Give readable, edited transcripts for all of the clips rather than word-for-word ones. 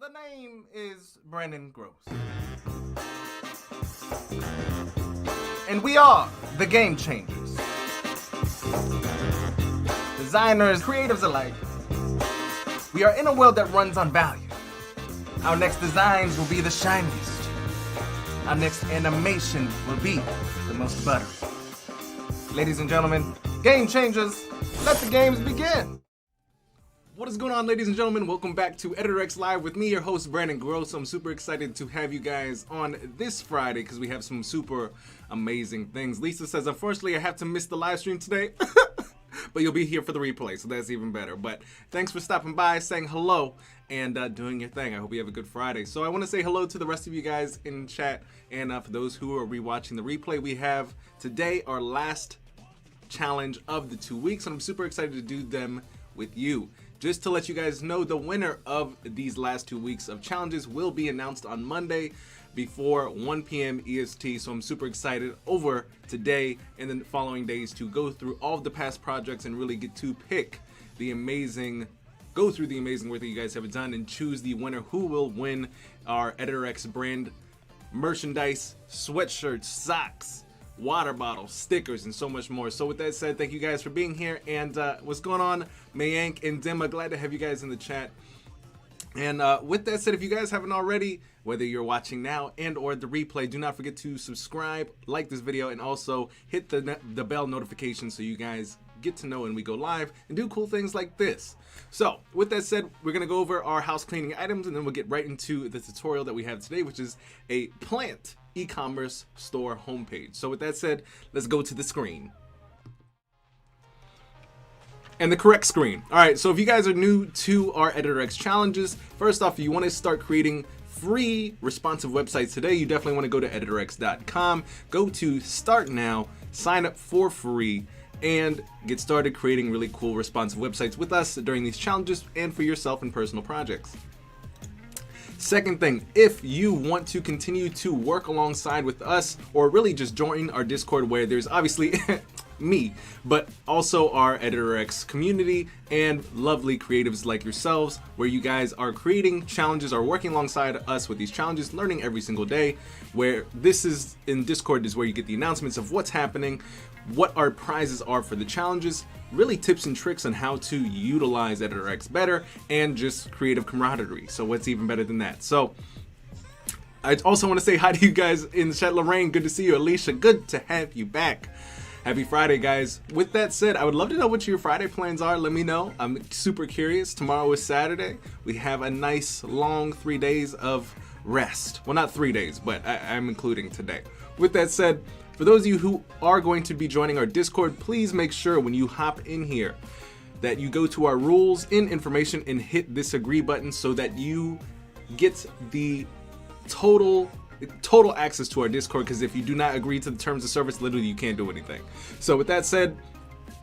The name is Brandon Groce. And we are the Game Changers. Designers, creatives alike. We are in a world that runs on value. Our next designs will be the shiniest. Our next animation will be the most buttery. Ladies and gentlemen, Game Changers, let the games begin. What is going on, ladies and gentlemen? Welcome back to EditorX Live with me, your host, Brandon Groce. I'm super excited to have you guys on this Friday because we have some super amazing things. Lisa says, unfortunately, I have to miss the live stream today, but you'll be here for the replay, so that's even better. But thanks for stopping by, saying hello, and doing your thing. I hope you have a good Friday. So I want to say hello to the rest of you guys in chat, and for those who are rewatching the replay, we have today our last challenge of the 2 weeks, and I'm super excited to do them with you. Just to let you guys know, the winner of these last 2 weeks of challenges will be announced on Monday before 1 p.m. EST. So I'm super excited over today and the following days to go through all of the past projects and really get to pick go through the amazing work that you guys have done and choose the winner who will win our EditorX brand merchandise, sweatshirts, socks, water bottles, stickers, and so much more. So with that said, thank you guys for being here. And what's going on, Mayank and Dima? Glad to have you guys in the chat. And with that said, if you guys haven't already, whether you're watching now and or the replay, do not forget to subscribe, like this video, and also hit the bell notification so you guys get to know when we go live and do cool things like this. So with that said, we're gonna go over our house cleaning items, and then we'll get right into the tutorial that we have today, which is a plant e-commerce store homepage. So with that said, let's go to the screen. And the correct screen. All right, so if you guys are new to our EditorX challenges, first off, if you want to start creating free responsive websites today, you definitely want to go to editorx.com, go to start now, sign up for free, and get started creating really cool responsive websites with us during these challenges and for yourself and personal projects. Second thing, if you want to continue to work alongside with us or really just join our Discord, where there's obviously me, but also our EditorX community and lovely creatives like yourselves, where you guys are creating challenges or working alongside us with these challenges, learning every single day, where this is in Discord is where you get the announcements of what's happening, what our prizes are for the challenges, really tips and tricks on how to utilize EditorX better, and just creative camaraderie. So what's even better than that? So I also want to say hi to you guys in the chat. Lorraine, good to see you. Alicia, good to have you back. Happy Friday, guys. With that said, I would love to know what your Friday plans are. Let me know. I'm super curious. Tomorrow is Saturday. We have a nice long 3 days of rest. Well, not 3 days, but I'm including today. With that said, for those of you who are going to be joining our Discord, please make sure when you hop in here that you go to our rules in information and hit this agree button so that you get the total access to our Discord, because if you do not agree to the terms of service, literally you can't do anything. So with that said,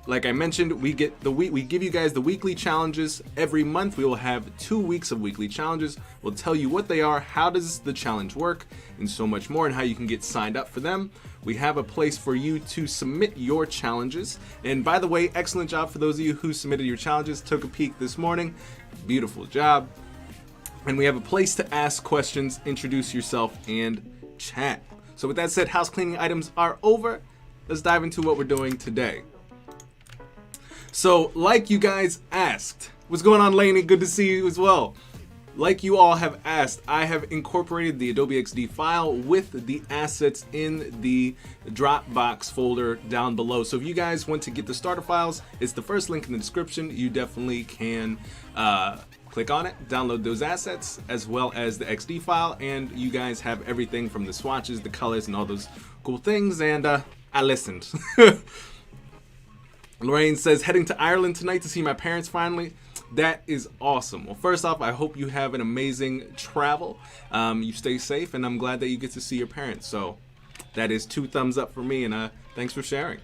like I mentioned, we give you guys the weekly challenges every month. We will have 2 weeks of weekly challenges. We'll tell you what they are, how does the challenge work, and so much more, and how you can get signed up for them. We have a place for you to submit your challenges. And by the way, excellent job for those of you who submitted your challenges. Took a peek this morning. Beautiful job. And we have a place to ask questions, introduce yourself, and chat. So with that said, house cleaning items are over. Let's dive into what we're doing today. So like you guys asked, what's going on, Lainey? Good to see you as well. Like you all have asked, I have incorporated the Adobe XD file with the assets in the Dropbox folder down below. So if you guys want to get the starter files, it's the first link in the description. You definitely can click on it, download those assets, as well as the XD file, and you guys have everything from the swatches, the colors, and all those cool things. And I listened. Lorraine says, heading to Ireland tonight to see my parents finally. That is awesome. Well, first off, I hope you have an amazing travel. You stay safe, and I'm glad that you get to see your parents. So that is 2 thumbs up for me, and thanks for sharing.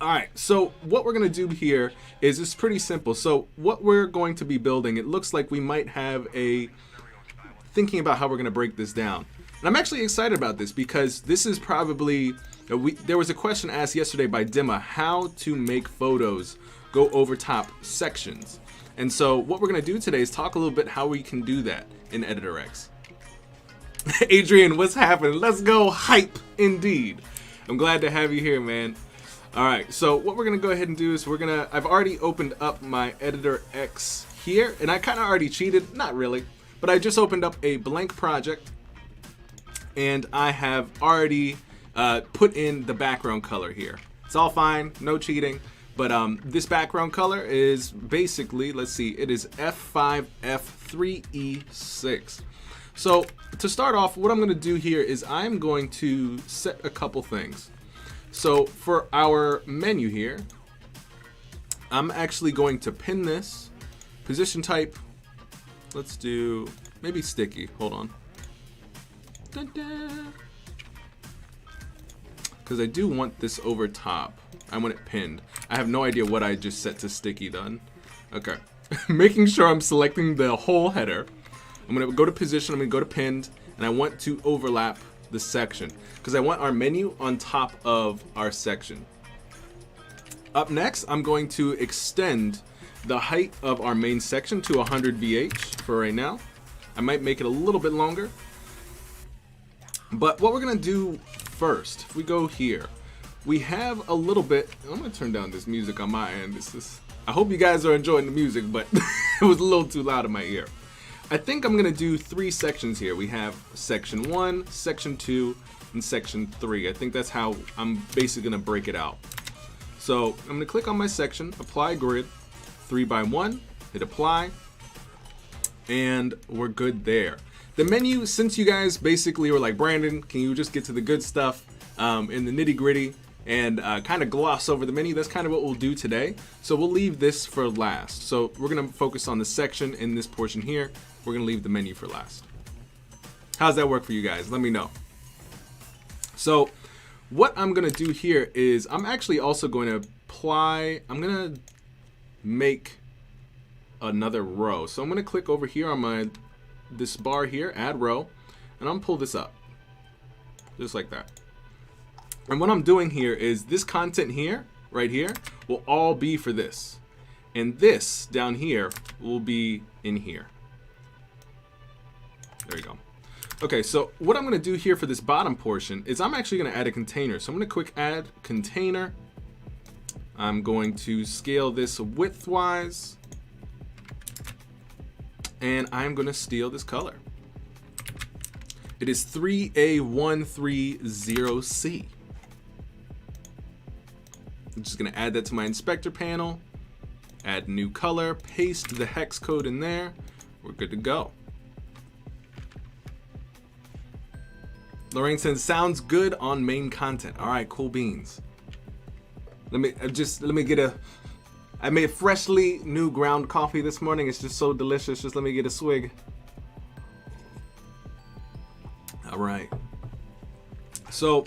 All right, so what we're going to do here is it's pretty simple. So what we're going to be building, it looks like we might have thinking about how we're going to break this down. And I'm actually excited about this because this is probably, there was a question asked yesterday by Dima, how to make photos go over top sections. And so what we're gonna do today is talk a little bit how we can do that in Editor X. Adrian, what's happening? Let's go, hype indeed. I'm glad to have you here, man. All right, so what we're gonna go ahead and do is I've already opened up my Editor X here, and I kind of already cheated, not really, but I just opened up a blank project, and I have already put in the background color here. It's all fine, no cheating, but this background color is basically, let's see, it is F5F3E6. So to start off, what I'm going to do here is I'm going to set a couple things. So for our menu here, I'm actually going to pin this. Position type, let's do maybe sticky. Hold on. Because I do want this over top. I want it pinned. I have no idea what I just set to sticky done. Okay. Making sure I'm selecting the whole header. I'm going to go to position, I'm going to go to pinned, and I want to overlap the section because I want our menu on top of our section. Up next, I'm going to extend the height of our main section to 100 VH for right now. I might make it a little bit longer. But what we're going to do first, if we go here, we have a little bit, I'm going to turn down this music on my end. I hope you guys are enjoying the music, but it was a little too loud in my ear. I think I'm gonna do 3 sections here. We have section 1, section 2, and section 3. I think that's how I'm basically gonna break it out. So I'm gonna click on my section, apply grid, 3x1, hit apply, and we're good there. The menu, since you guys basically were like, Brandon, can you just get to the good stuff in the nitty gritty and kind of gloss over the menu, that's kind of what we'll do today. So we'll leave this for last. So we're gonna focus on the section in this portion here. We're gonna leave the menu for last. How's that work for you guys? Let me know. So what I'm gonna do here is I'm actually also going to apply, I'm gonna make another row. So I'm gonna click over here on this bar here, add row, and I'm gonna pull this up, just like that. And what I'm doing here is this content here, right here, will all be for this. And this down here will be in here. There you go. Okay, so what I'm going to do here for this bottom portion is I'm actually going to add a container. So I'm going to quick add container. I'm going to scale this widthwise. And I'm going to steal this color. It is 3A130C. I'm just going to add that to my inspector panel. Add new color, paste the hex code in there. We're good to go. Lorraine says, sounds good on main content. All right, cool beans. Let me get I made freshly new ground coffee this morning. It's just so delicious. Just let me get a swig. All right. So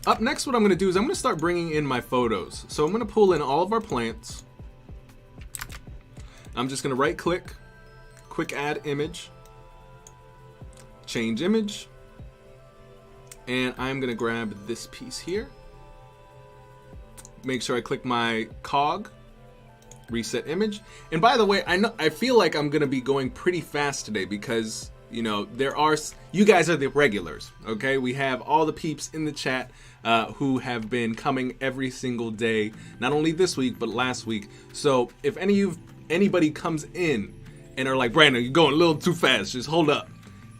up next, what I'm gonna do is I'm gonna start bringing in my photos. So I'm gonna pull in all of our plants. I'm just gonna right click, quick add image, change image. And I'm gonna grab this piece here. Make sure I click my cog, reset image. And by the way, I feel like I'm gonna be going pretty fast today because you know you guys are the regulars, okay? We have all the peeps in the chat who have been coming every single day, not only this week but last week. So if anybody comes in and are like, Brandon, you're going a little too fast, just hold up.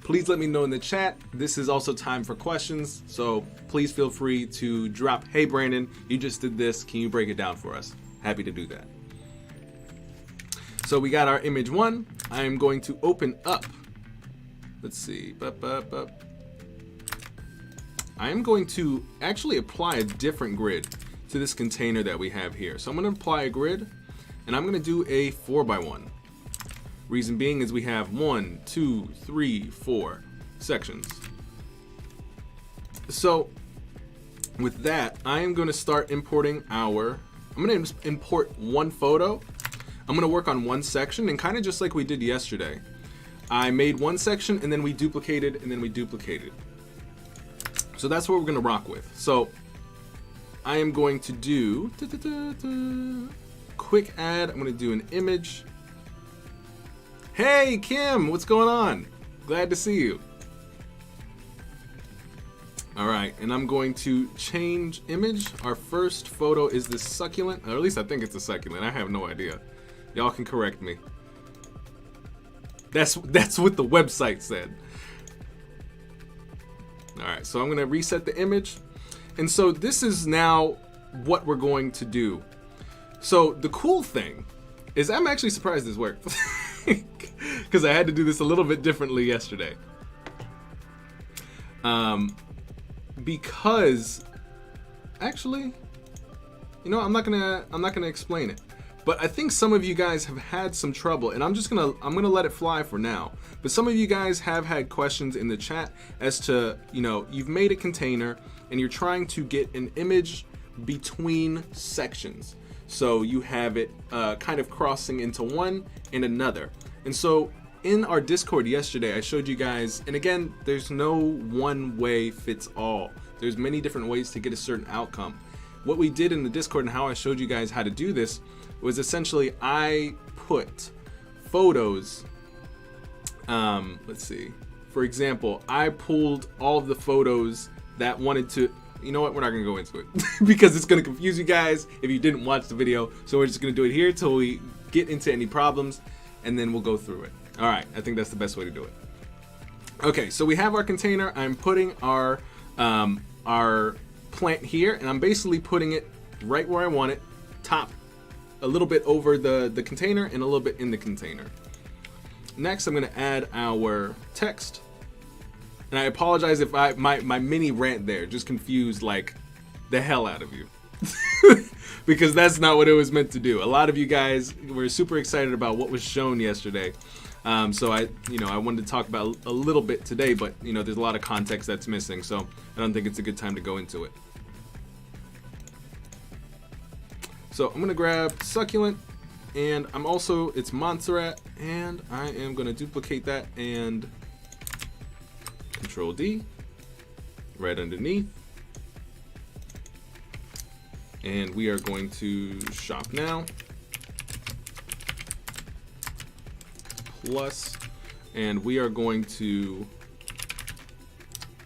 Please let me know in the chat. This is also time for questions, so please feel free to drop, hey Brandon, you just did this, can you break it down for us? Happy to do that. So we got our image 1. I'm going to open up, let's see, I am going to actually apply a different grid to this container that we have here. So I'm going to apply a grid, and I'm going to do a 4x1. Reason being is we have 1, 2, 3, 4 sections. So with that, I am going to start importing I'm going to import one photo. I'm going to work on one section, and kind of just like we did yesterday. I made one section and then we duplicated and then we duplicated. So that's what we're going to rock with. So I am going to do quick add. I'm going to do an image. Hey, Kim, what's going on? Glad to see you. All right, and I'm going to change image. Our first photo is this succulent, or at least I think it's a succulent. I have no idea. Y'all can correct me. That's what the website said. All right, so I'm gonna reset the image. And so this is now what we're going to do. So the cool thing is I'm actually surprised this worked because I had to do this a little bit differently yesterday. Because actually, you know, I'm not gonna explain it. But I think some of you guys have had some trouble, and I'm gonna let it fly for now. But some of you guys have had questions in the chat as to, you know, you've made a container and you're trying to get an image between sections. So you have it kind of crossing into one and another. And so in our Discord yesterday, I showed you guys, and again, there's no one way fits all. There's many different ways to get a certain outcome. What we did in the Discord and how I showed you guys how to do this was essentially I put photos, let's see, for example, I pulled all of the photos that wanted to, you know what, we're not gonna go into it because it's gonna confuse you guys if you didn't watch the video. So we're just gonna do it here till we get into any problems and then we'll go through it. All right, I think that's the best way to do it. Okay, so we have our container. I'm putting our plant here, and I'm basically putting it right where I want it, top a little bit over the container and a little bit in the container. Next, I'm gonna add our text. And I apologize if my mini rant there just confused like the hell out of you. Because that's not what it was meant to do. A lot of you guys were super excited about what was shown yesterday. So I wanted to talk about a little bit today, but you know, there's a lot of context that's missing, so I don't think it's a good time to go into it. So I'm gonna grab succulent, and it's Montserrat, and I am gonna duplicate that and Control D right underneath. And we are going to shop now. Plus, and we are going to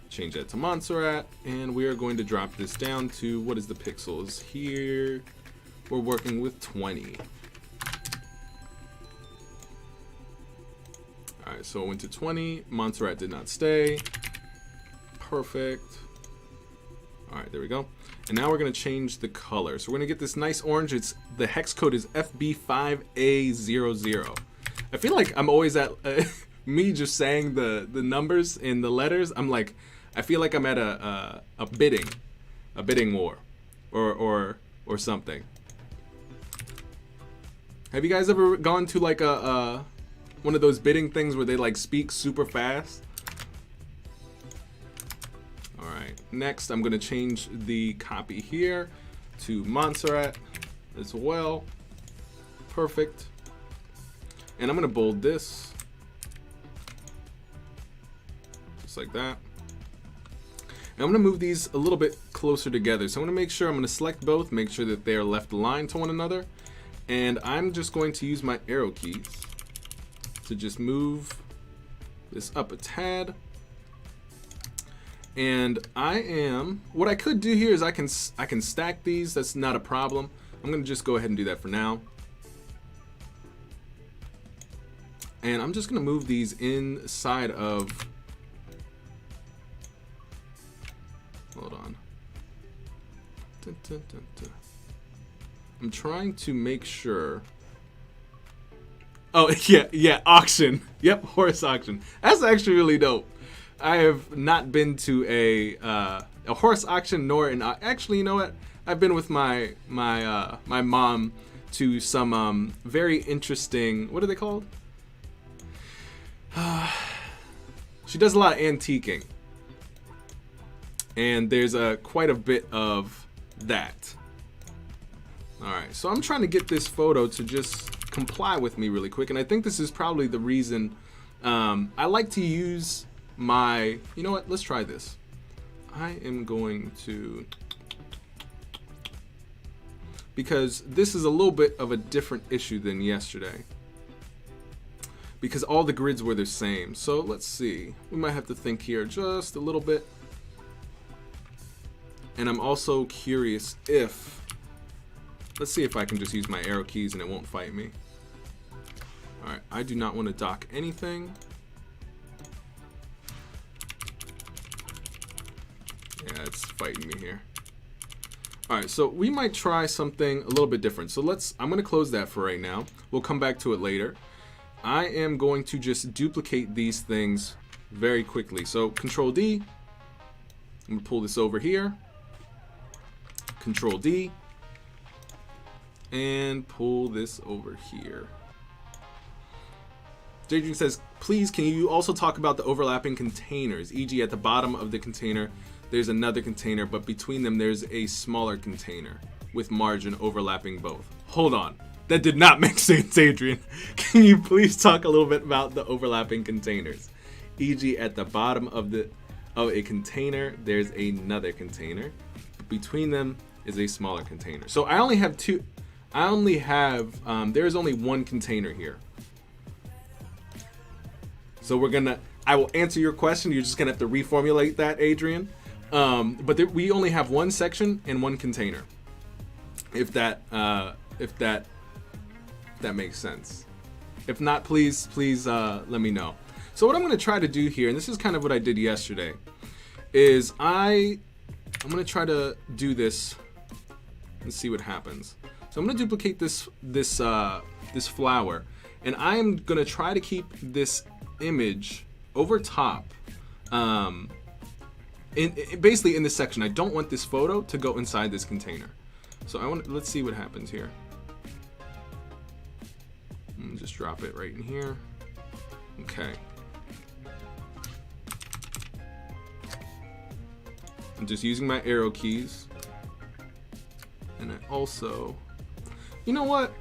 change that to Montserrat, and we are going to drop this down to, what is the pixels here? We're working with 20. All right, so it went to 20. Montserrat did not stay. Perfect. All right, there we go. And now we're gonna change the color. So we're gonna get this nice orange. The hex code is FB5A00. I feel like I'm always at me just saying the numbers in the letters. I feel like I'm at a bidding war, or something. Have you guys ever gone to like a one of those bidding things where they like speak super fast? All right, next I'm gonna change the copy here to Montserrat as well. Perfect. And I'm gonna bold this, just like that. And I'm gonna move these a little bit closer together. So I'm gonna make sure, I'm gonna select both, make sure that they are left aligned to one another. And I'm just going to use my arrow keys to just move this up a tad. And what I could do here is I can stack these. That's not a problem. I'm gonna just go ahead and do that for now. And I'm just gonna move these inside of, hold on. Dun, dun, dun, dun. I'm trying to make sure. Oh, yeah, auction. Yep, horse auction. That's actually really dope. I have not been to a horse auction nor an, actually, you know what? I've been with my mom to some very interesting, what are they called? She does a lot of antiquing, and there's quite a bit of that. All right, so I'm trying to get this photo to just comply with me really quick, and I think this is probably the reason I like to use my, you know what, let's try this. I am going to, because this is a little bit of a different issue than yesterday. because all the grids were the same. So let's see. We might have to think here just a little bit. And I'm also curious if, let's see if I can just use my arrow keys and it won't fight me. All right, I do not want to dock anything. Yeah, it's fighting me here. All right, so we might try something a little bit different. So I'm gonna close that for right now. We'll come back to it later. I am going to just duplicate these things very quickly. So Control D, I'm gonna pull this over here. Control D, and pull this over here. Jadrian says, please, can you also talk about the overlapping containers? E.g. at the bottom of the container, there's another container, but between them, there's a smaller container with margin overlapping both. Hold on. That did not make sense, Adrian. Can you please talk a little bit about the overlapping containers? E.g. at the bottom of a container, there's another container. Between them is a smaller container. So I only have two. There's only one container here. So I will answer your question. You're just gonna have to reformulate that, Adrian. But we only have one section and one container. If that makes sense. If not, please let me know. So what I'm gonna try to do here, and this is kind of what I did yesterday, is I'm gonna try to do this and see what happens. So I'm gonna duplicate this flower, and I'm gonna try to keep this image over top, basically in this section. I don't want this photo to go inside this container. So let's see what happens here. Just drop it right in here. Okay. I'm just using my arrow keys. And I also, you know what?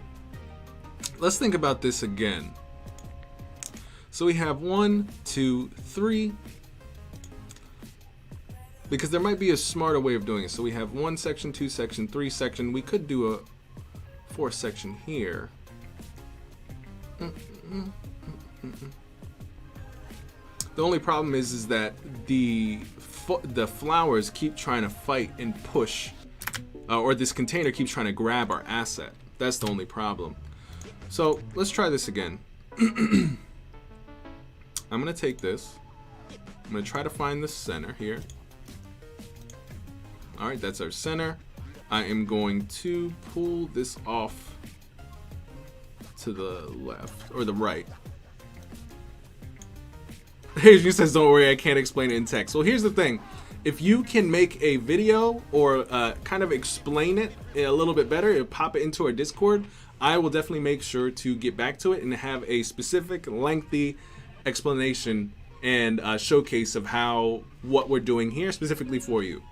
Let's think about this again. So we have 1, 2, 3. Because there might be a smarter way of doing it. So we have 1 section, 2 section, 3 section. We could do a 4th section here. The only problem is that the flowers keep trying to fight and push, or this container keeps trying to grab our asset. That's the only problem. So let's try this again. I'm gonna take this. I'm gonna try to find the center here. All right, that's our center. I am going to pull this off to the left or the right. Adrian says, don't worry, I can't explain it in text. Well, here's the thing. If you can make a video or kind of explain it a little bit better, pop it into our Discord, I will definitely make sure to get back to it and have a specific, lengthy explanation and showcase of what we're doing here specifically for you.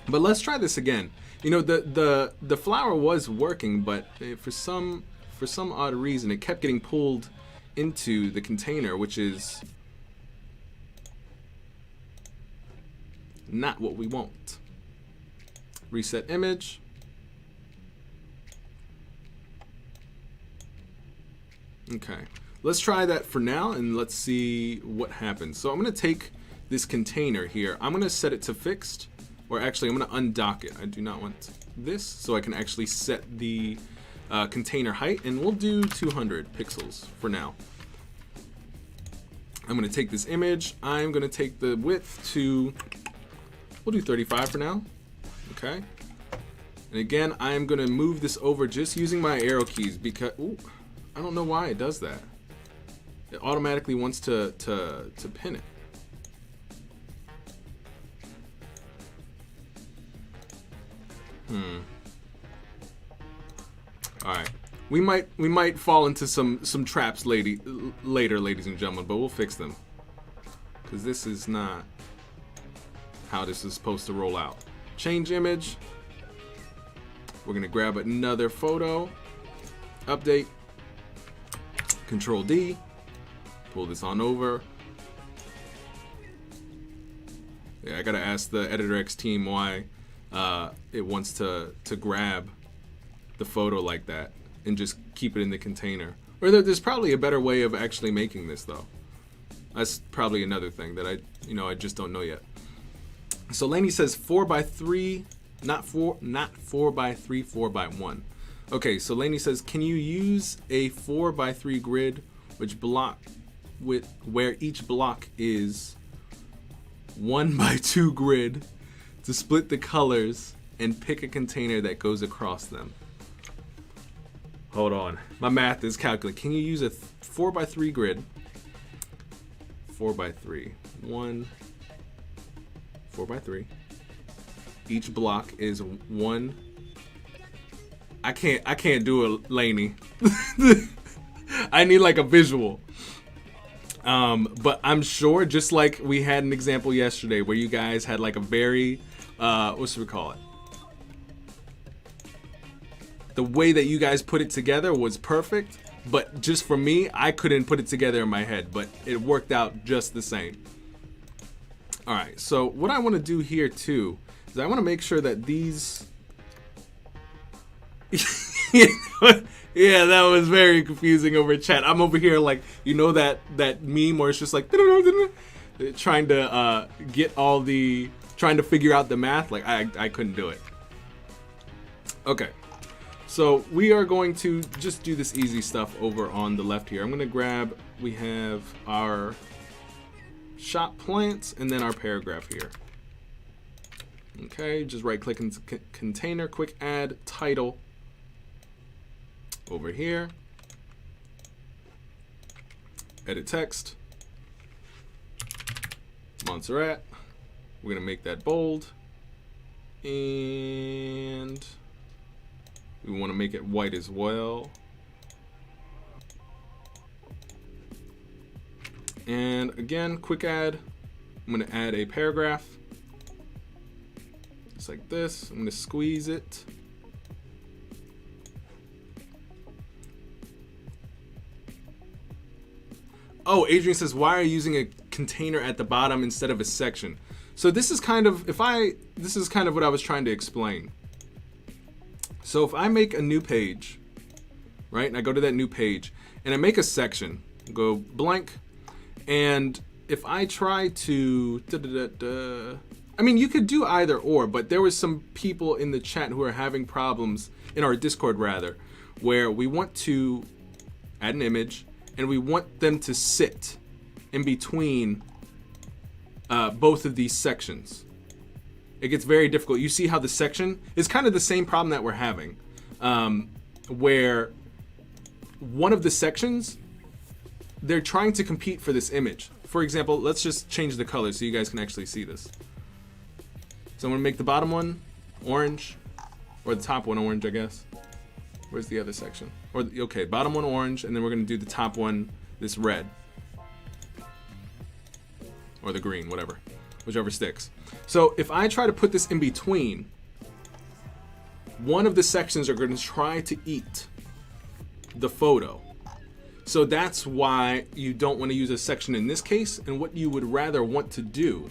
But let's try this again. You know, the flower was working, but for some odd reason, it kept getting pulled into the container, which is not what we want. Reset image. Okay, let's try that for now and let's see what happens. So I'm gonna take this container here. I'm gonna set it to fixed, or actually I'm gonna undock it. I do not want this, so I can actually set the container height, and we'll do 200 pixels for now. I'm gonna take this image. I'm gonna take the width to, we'll do 35 for now. Okay. And again, I'm gonna move this over just using my arrow keys because, ooh, I don't know why it does that. It automatically wants to pin it. All right, we might fall into some traps later, ladies and gentlemen, but we'll fix them because this is not how this is supposed to roll out. Change image. We're gonna grab another photo. Update. Control D. Pull this on over. Yeah, I gotta ask the EditorX team why it wants to grab the photo like that and just keep it in the container. Or there's probably a better way of actually making this though. That's probably another thing that I just don't know yet. So Laney says 4x3, not 4x3, 4x1. Okay, so Laney says, can you use a 4x3 grid where each block is 1x2 grid to split the colors and pick a container that goes across them? Hold on, my math is calculating. Can you use a 4x3 grid? 4x3, 4x3. Each block is 1. I can't do it, Laney. I need like a visual. But I'm sure, just like we had an example yesterday where you guys had like a very, what should we call it? The way that you guys put it together was perfect, but just for me, I couldn't put it together in my head, but it worked out just the same. All right, so what I want to do here too is I want to make sure that these yeah, that was very confusing over chat. I'm over here like, you know, that meme where it's just like trying to trying to figure out the math. Like I couldn't do it. Okay, so we are going to just do this easy stuff over on the left here. I'm gonna grab, we have our shop plants and then our paragraph here. Okay, just right click into container, quick add title over here, edit text, Montserrat. We're gonna make that bold, and we want to make it white as well. And again, quick add, I'm gonna add a paragraph just like this. I'm gonna squeeze it. Oh, Adrian says, why are you using a container at the bottom instead of a section? So this is kind of, this is kind of what I was trying to explain. So if I make a new page, right, and I go to that new page, and I make a section, go blank, and if I try to, I mean, you could do either or, but there was some people in the chat who are having problems, in our Discord rather, where we want to add an image, and we want them to sit in between both of these sections. It gets very difficult. You see how the section is kind of the same problem that we're having, where one of the sections, they're trying to compete for this image. For example, let's just change the color so you guys can actually see this. So I'm gonna make the bottom one orange, or the top one orange, I guess. Where's the other section? Or okay, bottom one orange, and then we're gonna do the top one this red, or the green, whatever, whichever sticks. So if I try to put this in between, one of the sections are gonna try to eat the photo. So that's why you don't want to use a section in this case, and what you would rather want to do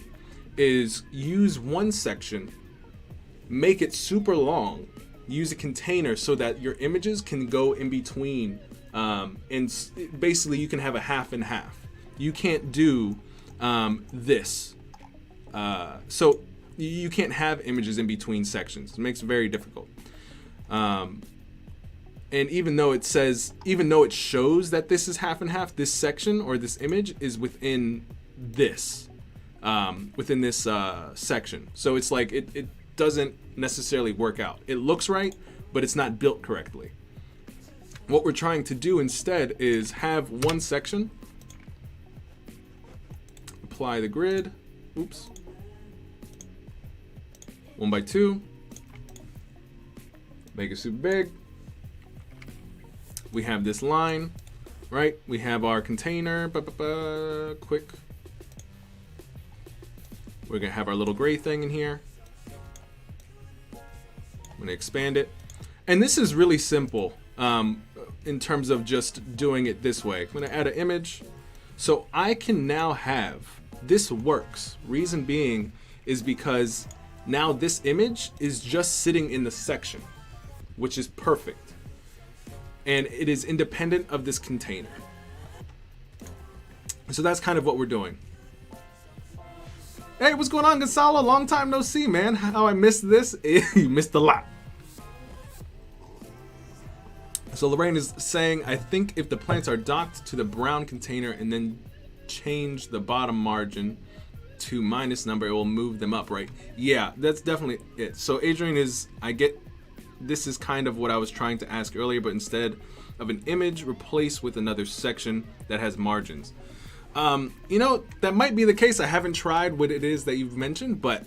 is use one section, make it super long, use a container so that your images can go in between, and basically you can have a half and half. You can't do this. So you can't have images in between sections. It makes it very difficult. And even though it shows that this is half and half, this section or this image is within this section. So it's like it doesn't necessarily work out. It looks right, but it's not built correctly. What we're trying to do instead is have one section, apply the grid, oops, 1x2, make it super big. We have this line, right? We have our container, quick. We're gonna have our little gray thing in here. I'm gonna expand it. And this is really simple in terms of just doing it this way. I'm gonna add an image. So I can now have, this works. Reason being is because now this image is just sitting in the section, which is perfect. and it is independent of this container. So that's kind of what we're doing. Hey, what's going on, Gonzalo? Long time no see, man. How I missed this? You missed a lot. So Lorraine is saying, I think if the plants are docked to the brown container and then change the bottom margin to minus number, it will move them up, right? Yeah, that's definitely it. So Adrian is, I get, this is kind of what I was trying to ask earlier, but instead of an image, replace with another section that has margins. You know, that might be the case. I haven't tried what it is that you've mentioned, but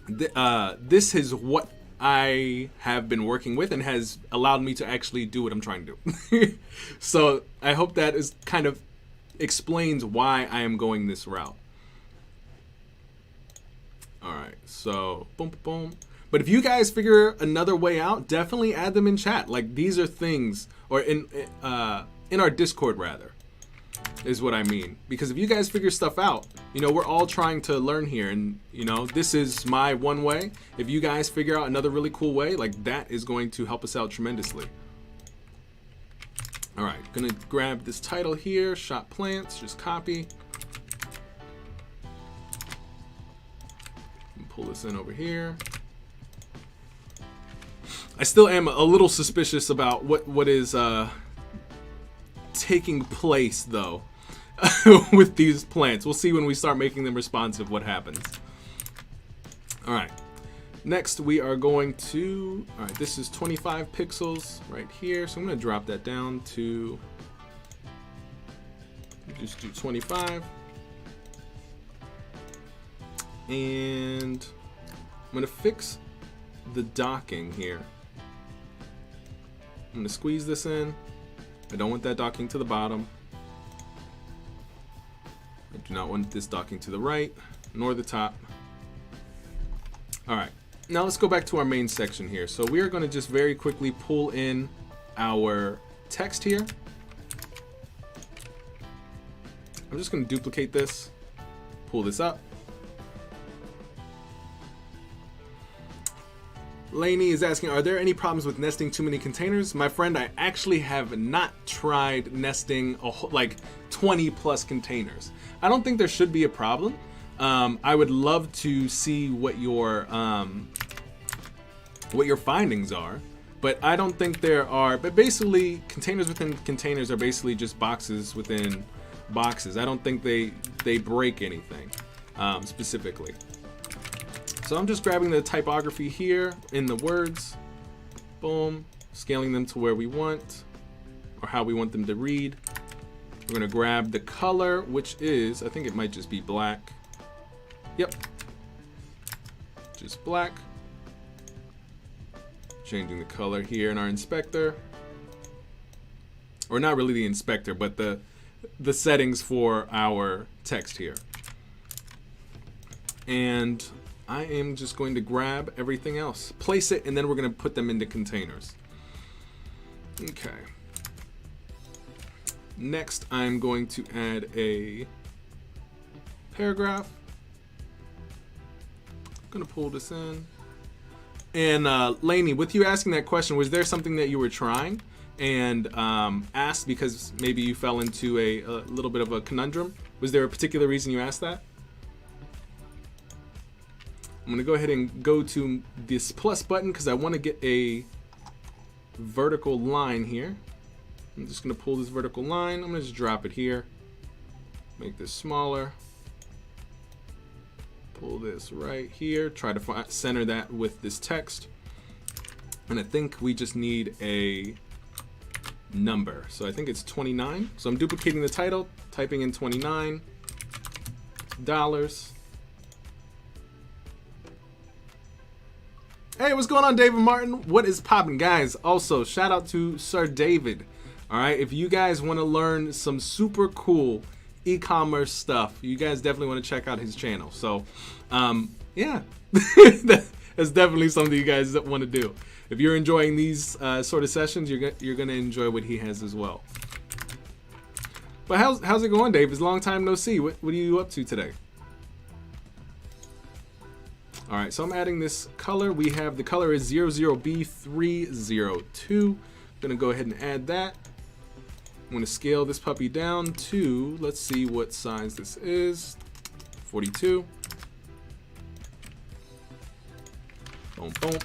this is what I have been working with and has allowed me to actually do what I'm trying to do. So I hope that is kind of explains why I am going this route. All right, so boom, boom. But if you guys figure another way out, definitely add them in chat. Like, these are things, or in our Discord rather, is what I mean. Because if you guys figure stuff out, you know, we're all trying to learn here, and you know, this is my one way. If you guys figure out another really cool way, like, that is going to help us out tremendously. All right, gonna grab this title here, shop plants, just copy. And pull this in over here. I still am a little suspicious about what is taking place though with these plants. We'll see when we start making them responsive what happens. All right, next we are going to, all right, this is 25 pixels right here, so I'm going to drop that down to just do 25, and I'm going to fix the docking here. I'm going to squeeze this in. I don't want that docking to the bottom. I do not want this docking to the right, nor the top. All right, now let's go back to our main section here. So we are going to just very quickly pull in our text here. I'm just going to duplicate this, pull this up. Lainey is asking, are there any problems with nesting too many containers? My friend, I actually have not tried nesting like 20 plus containers. I don't think there should be a problem. I would love to see what your findings are, but I don't think there are. But basically, containers within containers are basically just boxes within boxes. I don't think they break anything specifically. So I'm just grabbing the typography here in the words, boom, scaling them to where we want or how we want them to read. We're gonna grab the color, which is, I think it might just be black. Yep, just black. Changing the color here in our inspector, or not really the inspector, but the settings for our text here. And I am just going to grab everything else, place it, and then we're going to put them into containers. Okay. Next, I'm going to add a paragraph. I'm going to pull this in. And Lainey, with you asking that question, was there something that you were trying and asked because maybe you fell into a little bit of a conundrum? Was there a particular reason you asked that? I'm gonna go ahead and go to this plus button because I want to get a vertical line here. I'm just gonna pull this vertical line. I'm gonna just drop it here. Make this smaller. Pull this right here. Try to center that with this text. And I think we just need a number. So I think it's 29. So I'm duplicating the title, typing in $29. Hey, what's going on, David Martin? What is poppin', guys? Also, shout out to Sir David. All right, if you guys want to learn some super cool e-commerce stuff, you guys definitely want to check out his channel. So, yeah, that's definitely something you guys want to do. If you're enjoying these sort of sessions, you're gonna enjoy what he has as well. But how's it going, Dave? It's a long time no see. What are you up to today? All right, so I'm adding this color. We have the color is 00B302. Gonna go ahead and add that. I'm gonna scale this puppy down to, let's see what size this is, 42. Boom, boom.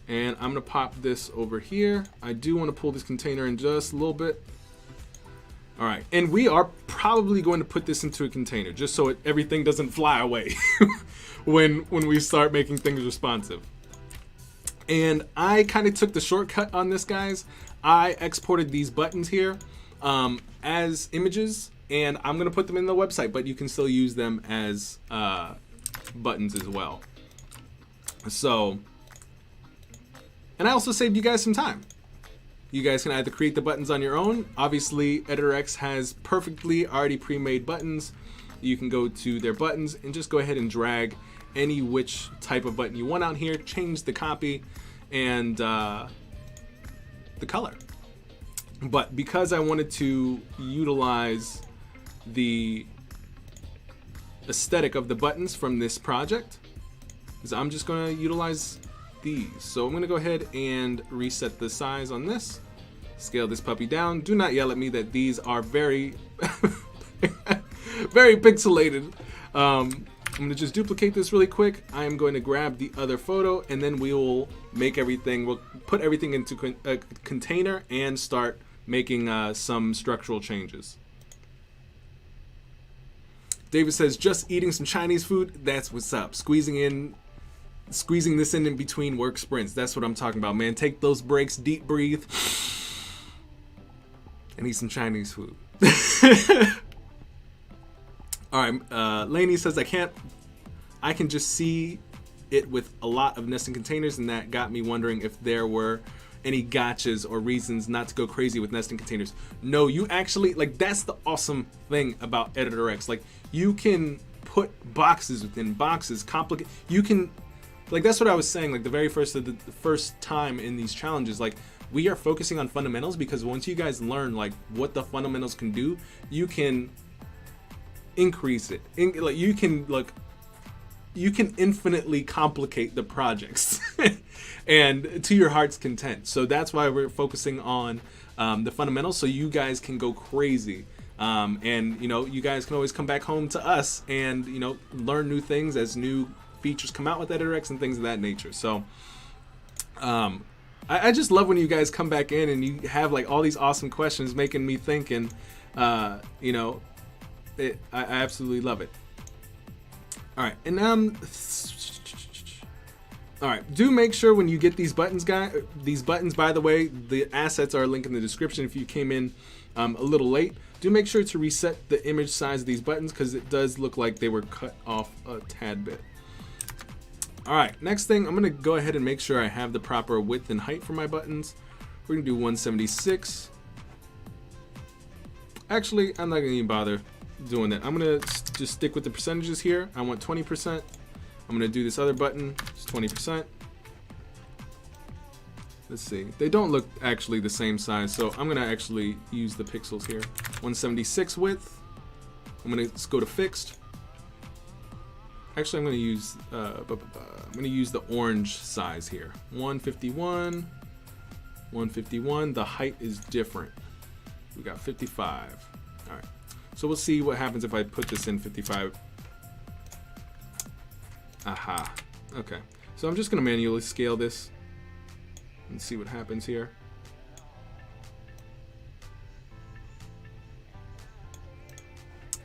And I'm gonna pop this over here. I do want to pull this container in just a little bit. All right, and we are probably going to put this into a container just so everything doesn't fly away when we start making things responsive. And I kind of took the shortcut on this, guys. I exported these buttons here as images, and I'm gonna put them in the website, but you can still use them as buttons as well. So, and I also saved you guys some time. You guys can either create the buttons on your own. Obviously, EditorX has perfectly already pre-made buttons. You can go to their buttons and just go ahead and drag any which type of button you want out here, change the copy and the color. But because I wanted to utilize the aesthetic of the buttons from this project, I'm just going to utilize these. So I'm going to go ahead and reset the size on this, scale this puppy down. Do not yell at me that these are very very pixelated. I'm going to just duplicate this really quick. I am going to grab the other photo, and then we will make everything, we'll put everything into a container and start making some structural changes. David says, just eating some Chinese food, that's what's up. Squeezing this in between work sprints. That's what I'm talking about, man. Take those breaks, deep breathe, and eat some Chinese food. All right, Lainey says, I can just see it with a lot of nesting containers, and that got me wondering if there were any gotchas or reasons not to go crazy with nesting containers. No, you actually, like, that's the awesome thing about EditorX. Like, you can put boxes within boxes, you can, like, that's what I was saying, like, the first time in these challenges, like, we are focusing on fundamentals, because once you guys learn, like, what the fundamentals can do, you can increase it. You can infinitely complicate the projects and to your heart's content. So that's why we're focusing on the fundamentals, so you guys can go crazy. And you guys can always come back home to us and learn new things as new features come out with EditorX and things of that nature. So I just love when you guys come back in and you have like all these awesome questions making me think, and I absolutely love it. All right, and all right, do make sure when you get these buttons, guys. These buttons, by the way, the assets are linked in the description. If you came in a little late, do make sure to reset the image size of these buttons, because it does look like they were cut off a tad bit. All right, next thing, I'm gonna go ahead and make sure I have the proper width and height for my buttons. We're gonna do 176. Actually, I'm not gonna even bother doing that. I'm gonna just stick with the percentages here. I want 20%. I'm gonna do this other button, it's 20%. Let's see, they don't look actually the same size, so I'm gonna actually use the pixels here. 176 width. I'm gonna go to fixed. Actually, I'm gonna use the orange size here. 151. 151. The height is different. We got 55. All right. So we'll see what happens if I put this in 55. Aha. Okay. So I'm just gonna manually scale this and see what happens here.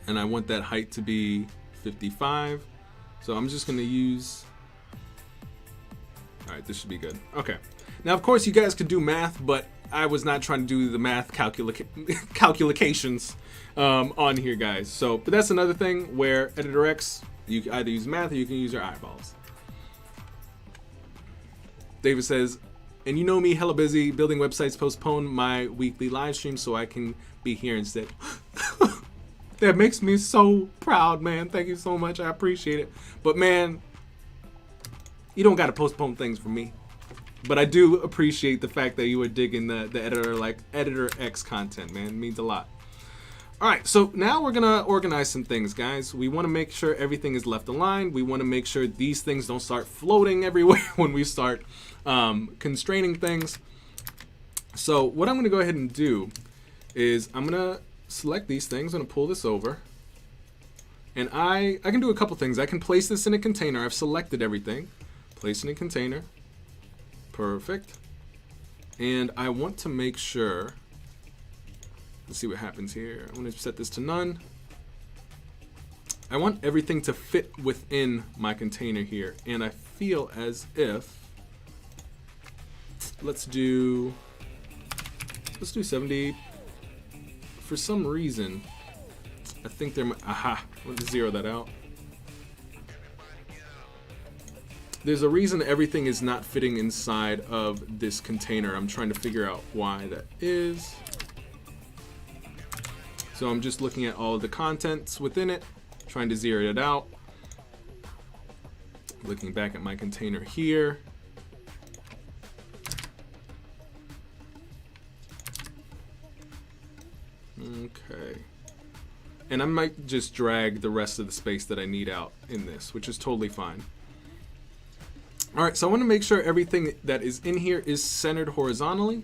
And I want that height to be 55. So I'm just gonna use, all right, this should be good. Okay. Now, of course, you guys could do math, but I was not trying to do the math calculations on here, guys. So, but that's another thing where EditorX, you can either use math or you can use your eyeballs. David says, and you know me, hella busy building websites, postpone my weekly live stream so I can be here instead. That makes me so proud, man. Thank you so much. I appreciate it. But man, you don't got to postpone things for me. But I do appreciate the fact that you were digging the EditorX content, man. It means a lot. All right, so now we're gonna organize some things, guys. We want to make sure everything is left aligned. We want to make sure these things don't start floating everywhere when we start constraining things. So what I'm going to go ahead and do is I'm going to select these things. I'm going to pull this over. And I can do a couple things. I can place this in a container. I've selected everything. Place in a container. Perfect. And I want to make sure, let's see what happens here. I'm going to set this to none. I want everything to fit within my container here. And I feel as if, let's do 70. For some reason, I think there might, aha, let's zero that out. There's a reason everything is not fitting inside of this container. I'm trying to figure out why that is. So I'm just looking at all of the contents within it, trying to zero it out. Looking back at my container here. Okay. And I might just drag the rest of the space that I need out in this, which is totally fine. All right, so I want to make sure everything that is in here is centered horizontally.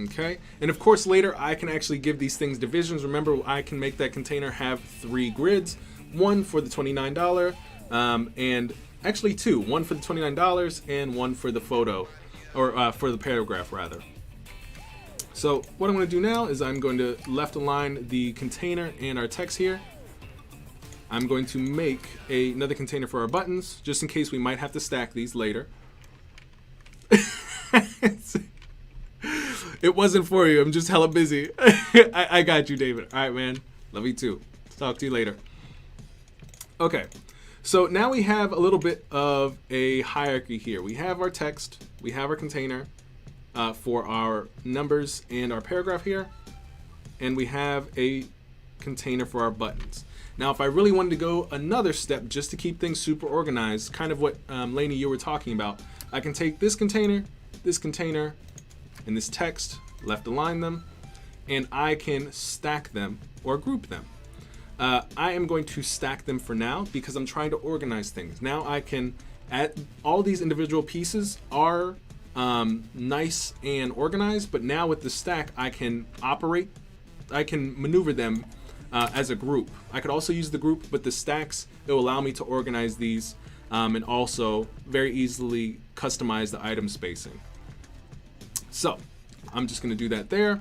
Okay, and of course later I can actually give these things divisions. Remember, I can make that container have 3 grids, one for the $29, and actually 2, one for the $29 and one for the photo, or for the paragraph rather. So what I'm going to do now is I'm going to left align the container and our text here. I'm going to make another container for our buttons, just in case we might have to stack these later. It wasn't for you. I'm just hella busy. I got you, David. All right, man. Love you too. Talk to you later. Okay. So now we have a little bit of a hierarchy here. We have our text. We have our container for our numbers and our paragraph here. And we have a container for our buttons. Now, if I really wanted to go another step just to keep things super organized, kind of what Lainey, you were talking about, I can take this container, and this text, left align them, and I can stack them or group them. I am going to stack them for now because I'm trying to organize things. Now I can add all these individual pieces are nice and organized, but now with the stack, I can maneuver them as a group. I could also use the group, but the stacks, it will allow me to organize these and also very easily customize the item spacing. So I'm just going to do that there.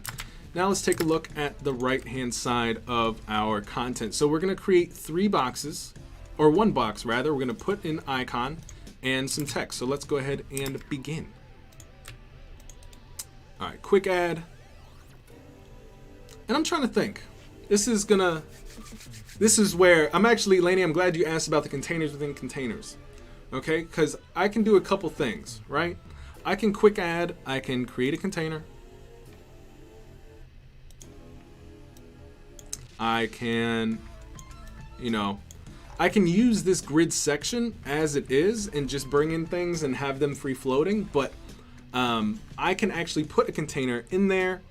Now let's take a look at the right hand side of our content. So we're going to create 3 boxes, or 1 box rather. We're going to put an icon and some text. So let's go ahead and begin. All right, quick add. And I'm trying to think. This is where I'm actually, Lainey, I'm glad you asked about the containers within containers. Okay, because I can do a couple things, right? I can quick add, I can create a container. I can, I can use this grid section as it is and just bring in things and have them free floating, but I can actually put a container in there.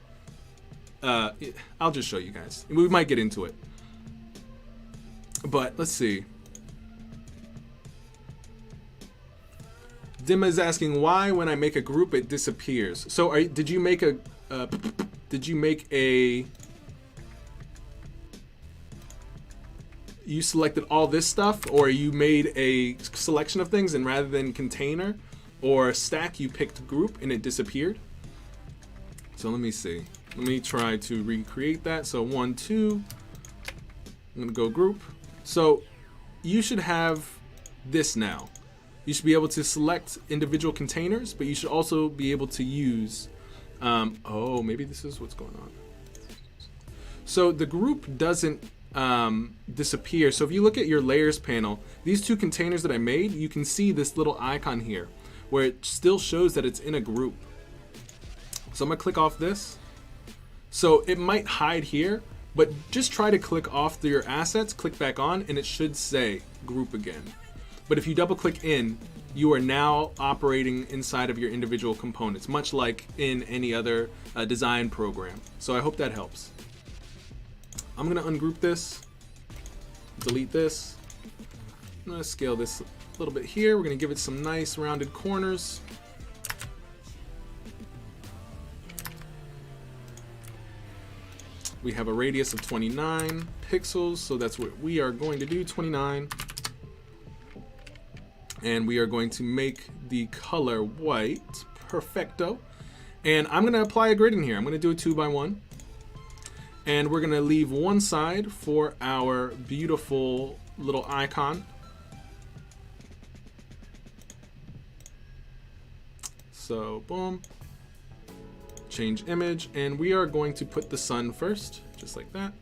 I'll just show you guys. We might get into it. But let's see. Dimma is asking why when I make a group it disappears. So did you make a you selected all this stuff, or you made a selection of things and rather than container or stack you picked group and it disappeared? So let me see. Let me try to recreate that. So 1, 2, I'm gonna go group. So you should have this now. You should be able to select individual containers, but you should also be able to use, oh, maybe this is what's going on. So the group doesn't disappear. So if you look at your layers panel, these 2 containers that I made, you can see this little icon here where it still shows that it's in a group. So I'm gonna click off this. So it might hide here, but just try to click off your assets, click back on, and it should say group again. But if you double click in, you are now operating inside of your individual components, much like in any other design program. So I hope that helps. I'm gonna ungroup this, delete this. I'm gonna scale this a little bit here. We're gonna give it some nice rounded corners. We have a radius of 29 pixels, so that's what we are going to do, 29. And we are going to make the color white, perfecto. And I'm gonna apply a grid in here. I'm gonna do a 2x1. And we're gonna leave one side for our beautiful little icon. So boom, change image, and we are going to put the sun first, just like that.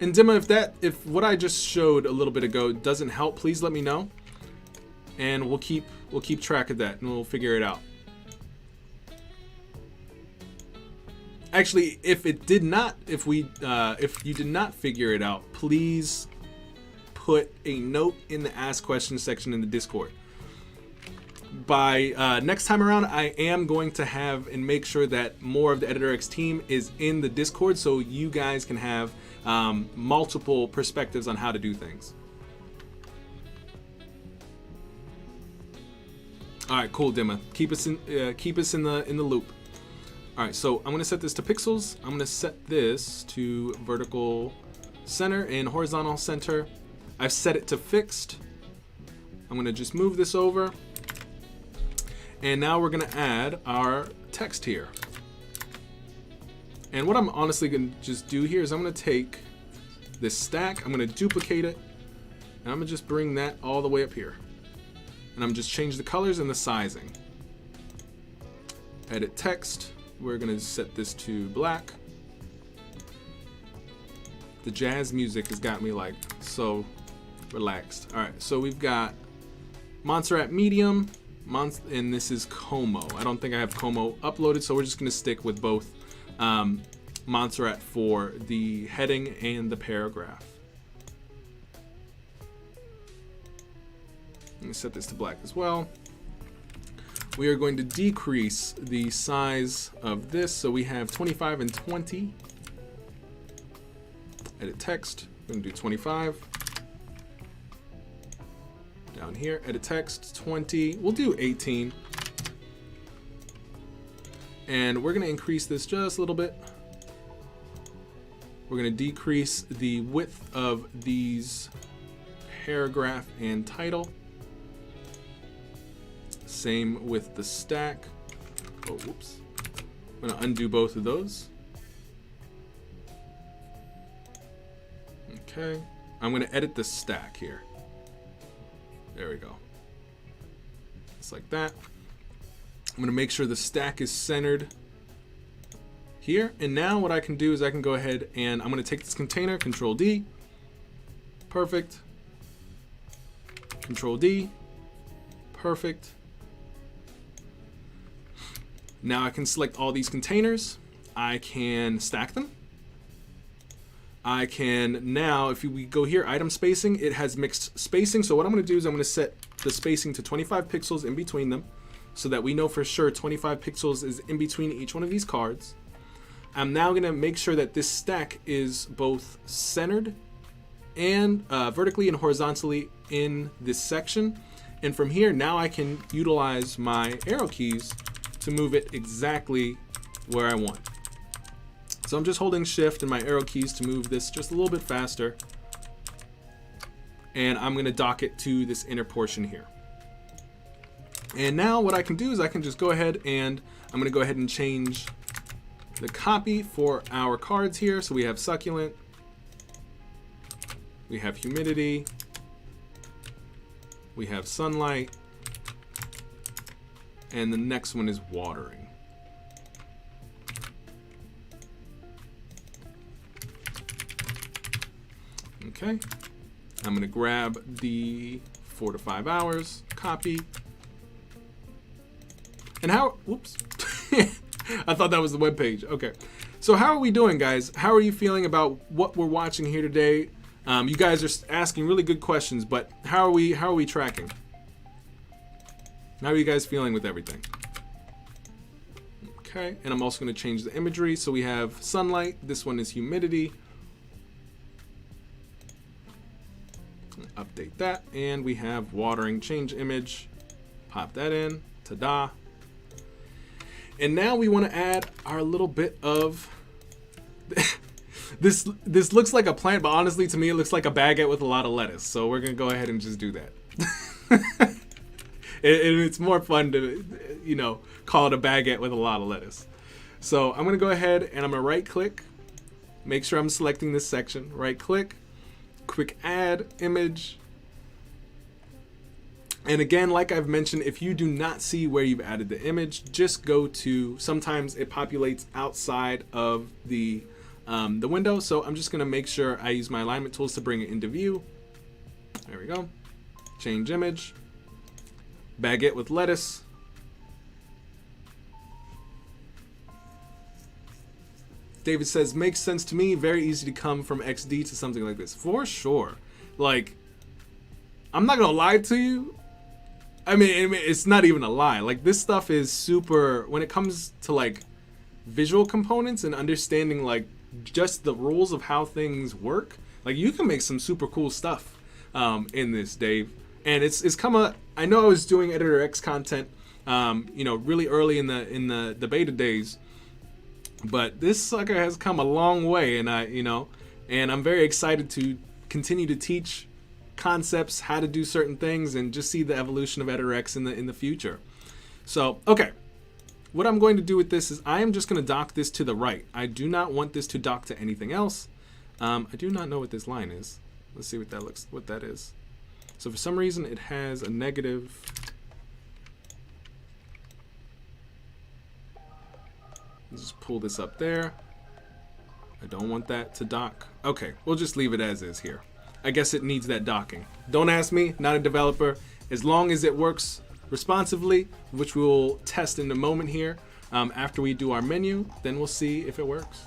And Dimma, if what I just showed a little bit ago doesn't help, please let me know, and we'll keep track of that, and we'll figure it out. Actually, if you did not figure it out, please put a note in the Ask Questions section in the Discord. By next time around, I am going to have and make sure that more of the EditorX team is in the Discord, so you guys can have multiple perspectives on how to do things. All right, cool, Dimma. Keep us in the loop. All right, so I'm gonna set this to pixels. I'm gonna set this to vertical center and horizontal center. I've set it to fixed. I'm gonna just move this over. And now we're gonna add our text here. And what I'm honestly gonna just do here is I'm gonna take this stack, I'm gonna duplicate it, and I'm gonna just bring that all the way up here. And I'm just change the colors and the sizing. Edit text, we're gonna set this to black. The jazz music has got me like so relaxed. All right, so we've got Montserrat medium, and this is Como. I don't think I have Como uploaded, so we're just gonna stick with both Montserrat for the heading and the paragraph. Let me set this to black as well. We are going to decrease the size of this, so we have 25 and 20. Edit text, we're gonna do 25. Down here, edit text, 20. We'll do 18. And we're gonna increase this just a little bit. We're gonna decrease the width of these paragraph and title. Same with the stack. Oh, whoops. I'm gonna undo both of those. Okay. I'm gonna edit the stack here. There we go. Just like that. I'm gonna make sure the stack is centered here. And now what I can do is I can go ahead and I'm gonna take this container, Control D. Perfect. Control D. Perfect. Now I can select all these containers. I can stack them. I can now, if we go here, item spacing, it has mixed spacing. So what I'm gonna do is I'm gonna set the spacing to 25 pixels in between them so that we know for sure 25 pixels is in between each one of these cards. I'm now gonna make sure that this stack is both centered and vertically and horizontally in this section. And from here, now I can utilize my arrow keys to move it exactly where I want. So I'm just holding shift and my arrow keys to move this just a little bit faster. And I'm gonna dock it to this inner portion here. And now what I can do is I can just go ahead and I'm gonna go ahead and change the copy for our cards here. So we have succulent, we have humidity, we have sunlight, and the next one is watering. Okay, I'm gonna grab the 4 to 5 hours, copy. And how, whoops. I thought that was the web page. Okay, so how are we doing, guys? How are you feeling about what we're watching here today? You guys are asking really good questions, but how are we tracking? How are you guys feeling with everything? Okay, and I'm also going to change the imagery. So we have sunlight. This one is humidity. Update that, and we have watering. Change image. Pop that in. Ta-da! And now we want to add our little bit of This looks like a plant, but honestly, to me, it looks like a baguette with a lot of lettuce. So we're gonna go ahead and just do that. And it's more fun to, you know, call it a baguette with a lot of lettuce. So I'm gonna go ahead and I'm gonna right click, make sure I'm selecting this section, right click, quick add image. And again, like I've mentioned, if you do not see where you've added the image, just go to, sometimes it populates outside of the window. So I'm just gonna make sure I use my alignment tools to bring it into view. There we go. Change image, baguette with lettuce. David says, makes sense to me. Very easy to come from XD to something like this. For sure. Like, I'm not gonna lie to you. I mean, it's not even a lie. Like, this stuff is super, when it comes to like visual components and understanding like just the rules of how things work, like you can make some super cool stuff in this, Dave. And it's come up. I know I was doing Editor X content, you know, really early in the beta days, but this sucker has come a long way, and I'm very excited to continue to teach concepts, how to do certain things, and just see the evolution of Editor X in the future. So, okay. What I'm going to do with this is I am just going to dock this to the right. I do not want this to dock to anything else. I do not know what this line is. Let's see what that is. So for some reason it has a negative. Let's just pull this up there. I don't want that to dock. Okay, we'll just leave it as is here. I guess it needs that docking. Don't ask me, not a developer. As long as it works responsively, which we will test in a moment here, after we do our menu, then we'll see if it works.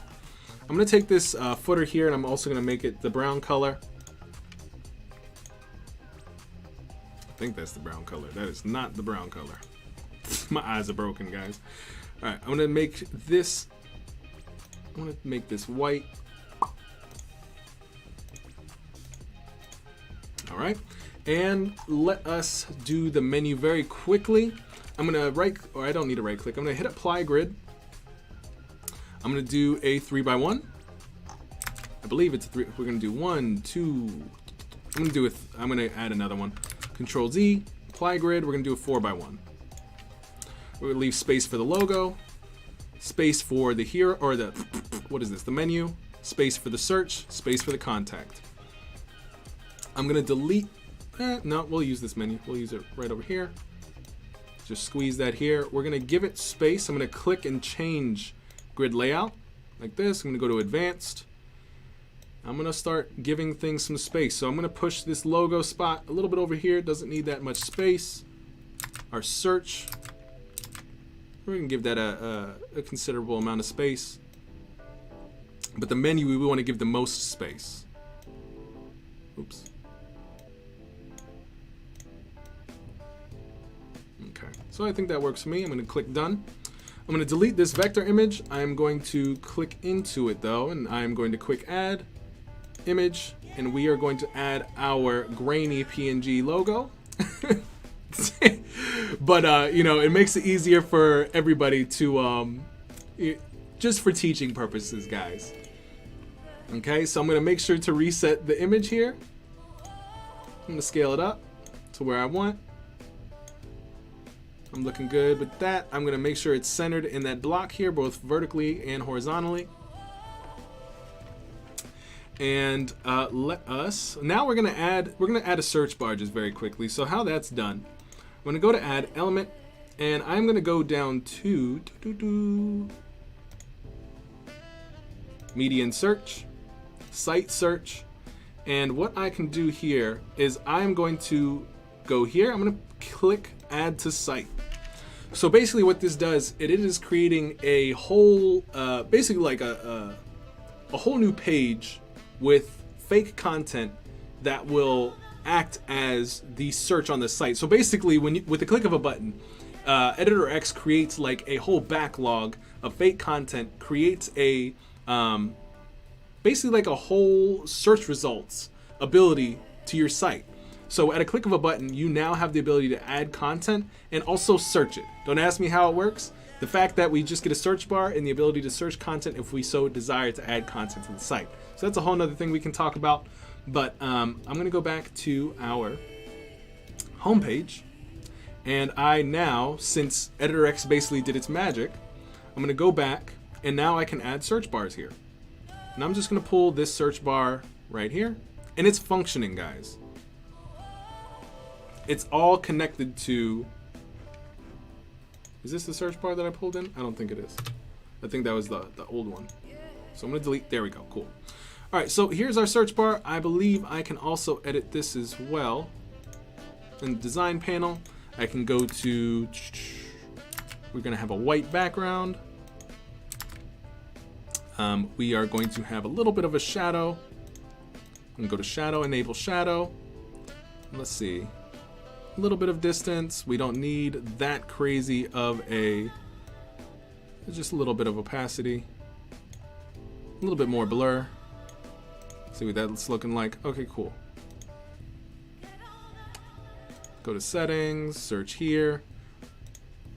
I'm gonna take this footer here and I'm also gonna make it the brown color. I think that's the brown color. That is not the brown color. My eyes are broken, guys. All right, I'm gonna make this white. All right, and let us do the menu very quickly. I'm gonna I don't need to right click. I'm gonna hit apply grid. I'm gonna do a 3x1. I believe it's a 3. We're gonna do 1, 2. I'm gonna add another one. Control Z, apply grid. We're gonna do a 4x1. We're gonna leave space for the logo, space for the hero, or the, what is this? The menu, space for the search, space for the contact. I'm gonna delete, no, we'll use this menu. We'll use it right over here. Just squeeze that here. We're gonna give it space. I'm gonna click and change grid layout like this. I'm gonna go to advanced. I'm gonna start giving things some space. So I'm gonna push this logo spot a little bit over here. It doesn't need that much space. Our search, we're gonna give that a considerable amount of space. But the menu, we wanna give the most space. Oops. Okay, so I think that works for me. I'm gonna click done. I'm gonna delete this vector image. I'm going to click into it though, and I'm going to quick add image, and we are going to add our grainy PNG logo. But you know, it makes it easier for everybody to just for teaching purposes, guys. Okay, so I'm gonna make sure to reset the image here. I'm gonna scale it up to where I want. I'm looking good with that. I'm gonna make sure it's centered in that block here, both vertically and horizontally. And now we're gonna add a search bar just very quickly. So how that's done, I'm gonna go to add element, and I'm gonna go down to median search, site search, and what I can do here is I'm going to go here. I'm gonna click add to site. So basically what this does, it is creating a whole, basically like a whole new page with fake content that will act as the search on the site. So basically, with the click of a button, Editor X creates like a whole backlog of fake content, creates a basically like a whole search results ability to your site. So at a click of a button, you now have the ability to add content and also search it. Don't ask me how it works. the fact that we just get a search bar and the ability to search content if we so desire to add content to the site. So that's a whole nother thing we can talk about. But I'm going to go back to our homepage. And I now, since EditorX basically did its magic, I'm going to go back and now I can add search bars here. And I'm just going to pull this search bar right here. And it's functioning, guys. It's all connected to... Is this the search bar that I pulled in? I don't think it is. I think that was the old one. So I'm going to delete. There we go. Cool. All right, so here's our search bar. I believe I can also edit this as well. In the design panel, I can go to... We're going to have a white background. We are going to have a little bit of a shadow. I'm going to go to shadow, enable shadow. Let's see. A little bit of distance. We don't need that crazy of a... Just a little bit of opacity. A little bit more blur. See what that's looking like. Okay, cool. Go to settings, search here,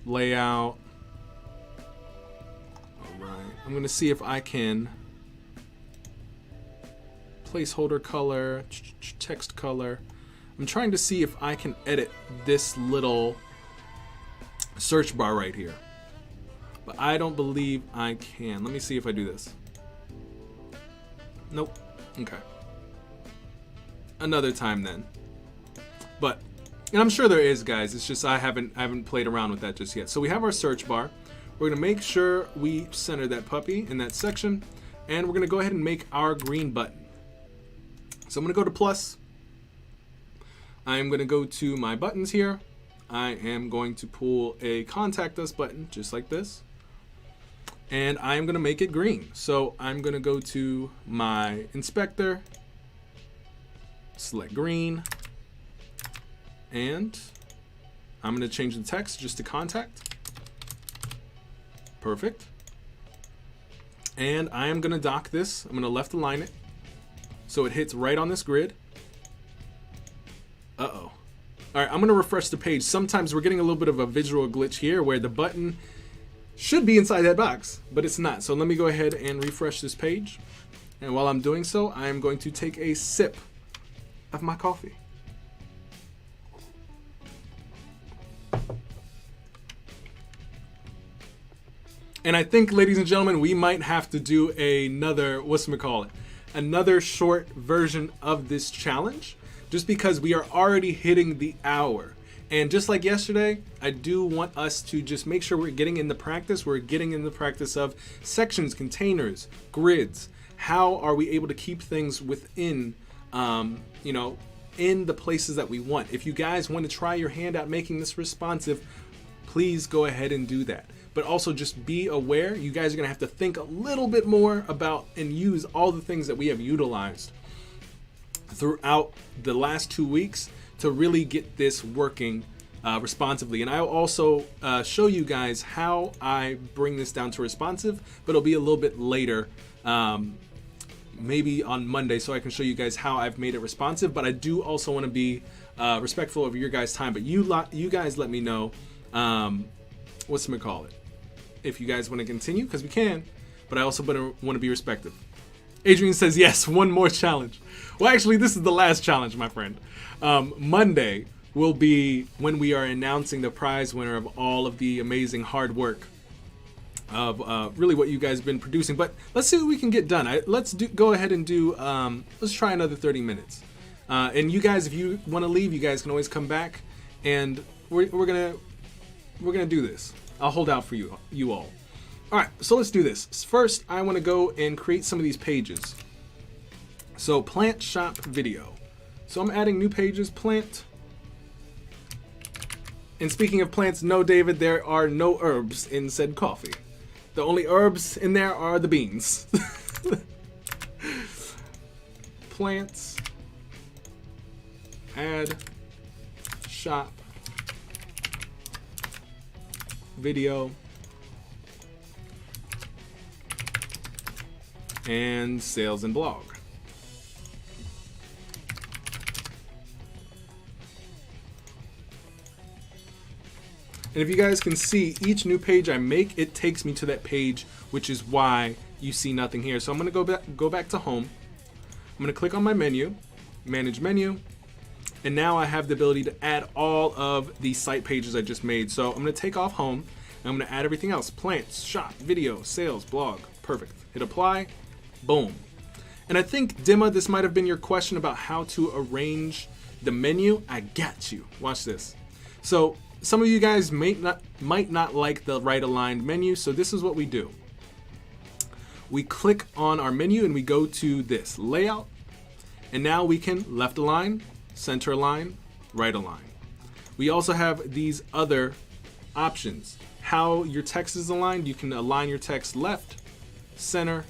layout. All right, I'm gonna see if I can placeholder color, text color. I'm trying to see if I can edit this little search bar right here, but I don't believe I can. Let me see if I do this. Nope. Okay. Another time then. But, and I'm sure there is, guys. It's just I haven't played around with that just yet. So we have our search bar. We're gonna make sure we center that puppy in that section, and we're gonna go ahead and make our green button. So I'm gonna go to plus. I'm gonna go to my buttons here. I am going to pull a contact us button just like this. And I'm gonna make it green. So I'm gonna go to my inspector, select green, and I'm gonna change the text just to contact. Perfect. And I am gonna dock this. I'm gonna left align it so it hits right on this grid. Uh-oh. All right, I'm gonna refresh the page. Sometimes we're getting a little bit of a visual glitch here where the button should be inside that box, but it's not. So let me go ahead and refresh this page. And while I'm doing so, I'm going to take a sip of my coffee. And I think, ladies and gentlemen, we might have to do another, another short version of this challenge, just because we are already hitting the hour. And just like yesterday, I do want us to just make sure we're getting in the practice. We're getting in the practice of sections, containers, grids. How are we able to keep things within, you know, in the places that we want? If you guys want to try your hand at making this responsive, please go ahead and do that. But also just be aware, you guys are going to have to think a little bit more about and use all the things that we have utilized throughout the last 2 weeks to really get this working responsively. And I'll also show you guys how I bring this down to responsive, but it'll be a little bit later, maybe on Monday, so I can show you guys how I've made it responsive. But I do also want to be respectful of your guys' time. But you guys let me know, if you guys want to continue, because we can, but I also want to be respectful. Adrian says, yes, one more challenge. Well, actually, this is the last challenge, my friend. Monday will be when we are announcing the prize winner of all of the amazing hard work of really what you guys have been producing. But let's see what we can get done. Let's go ahead and do, let's try another 30 minutes. And you guys, if you want to leave, you guys can always come back, and we're gonna do this. I'll hold out for you all. All right, so let's do this. First, I want to go and create some of these pages. So plant shop video. So I'm adding new pages, plant. And speaking of plants, no, David, there are no herbs in said coffee. The only herbs in there are the beans. Plants, add, shop, video, and sales and blog. And if you guys can see, each new page I make, it takes me to that page, which is why you see nothing here. So I'm gonna go back to home. I'm gonna click on my menu, manage menu, and now I have the ability to add all of the site pages I just made. So I'm gonna take off home, and I'm gonna add everything else: plants, shop, video, sales, blog. Perfect. Hit apply, boom. And I think, Dimma, this might have been your question about how to arrange the menu. I got you. Watch this. So some of you guys might not like the right aligned menu, so this is what we do. We click on our menu and we go to this layout, and now we can left align, center align, right align. We also have these other options. How your text is aligned, you can align your text left, center,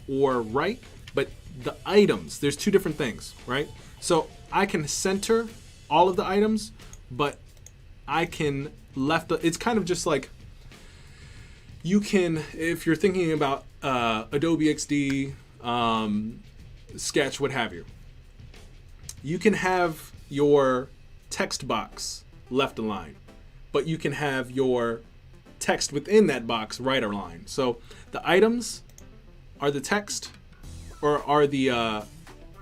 or right, but the items, there's two different things, right? So I can center all of the items, but I can left, it's kind of just like, you can, if you're thinking about Adobe XD, Sketch, what have you, you can have your text box left aligned, but you can have your text within that box right aligned. So the items are the text, or are the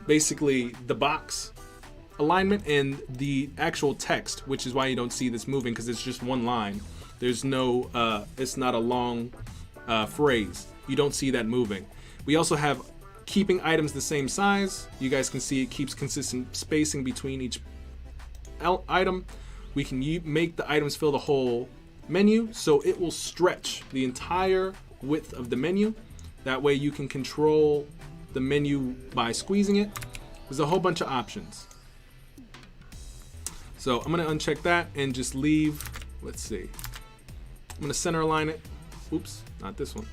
basically the box alignment, and the actual text, which is why you don't see this moving, because it's just one line. There's no, it's not a long phrase. You don't see that moving. We also have keeping items the same size. You guys can see it keeps consistent spacing between each item. We can make the items fill the whole menu, so it will stretch the entire width of the menu. That way you can control the menu by squeezing it. There's a whole bunch of options. So I'm gonna uncheck that and just leave, let's see. I'm gonna center align it. Oops, not this one.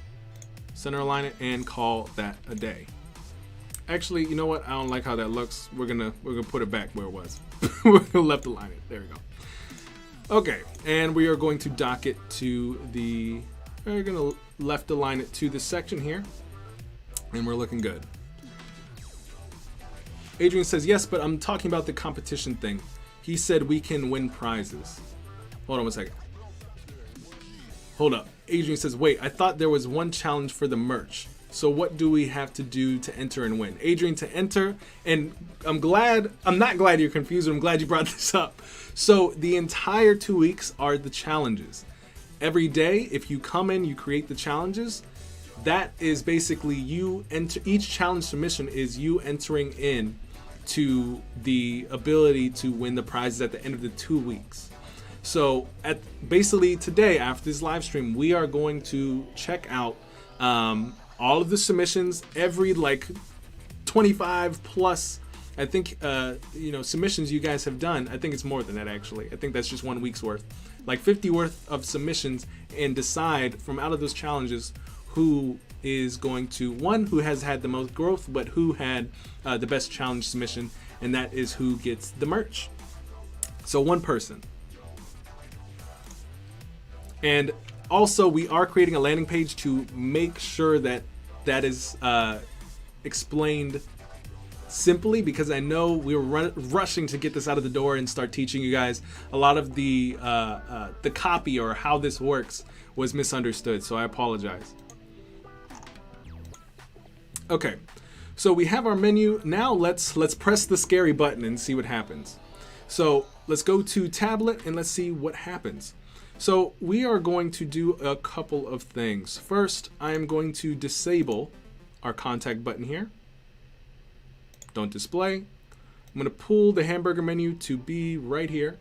Center align it and call that a day. Actually, you know what? I don't like how that looks. We're gonna put it back where it was. We're gonna left align it. There we go. Okay, and we are going to dock it to the, we're gonna left align it to this section here, and we're looking good. Adrian says, yes, but I'm talking about the competition thing. He said we can win prizes. Hold on one second. Hold up. Adrian says, wait, I thought there was one challenge for the merch. So what do we have to do to enter and win? Adrian, to enter, and I'm not glad you're confused, I'm glad you brought this up. So the entire 2 weeks are the challenges. Every day, if you come in, you create the challenges. That is basically you enter, each challenge submission is you entering in to the ability to win the prizes at the end of the 2 weeks. So basically today, after this live stream, we are going to check out all of the submissions, every like 25 plus, I think, submissions you guys have done. I think it's more than that, actually. I think that's just 1 week's worth, like 50 worth of submissions, and decide from out of those challenges who is going to, one, who has had the most growth, but who had the best challenge submission, and that is who gets the merch. So one person. And also, we are creating a landing page to make sure that that is explained simply, because I know we were rushing to get this out of the door and start teaching you guys. A lot of the copy or how this works was misunderstood, so I apologize. Okay, so we have our menu. Now let's press the scary button and see what happens. So let's go to tablet and let's see what happens. So we are going to do a couple of things. First, I am going to disable our contact button here. Don't display. I'm going to pull the hamburger menu to be right here.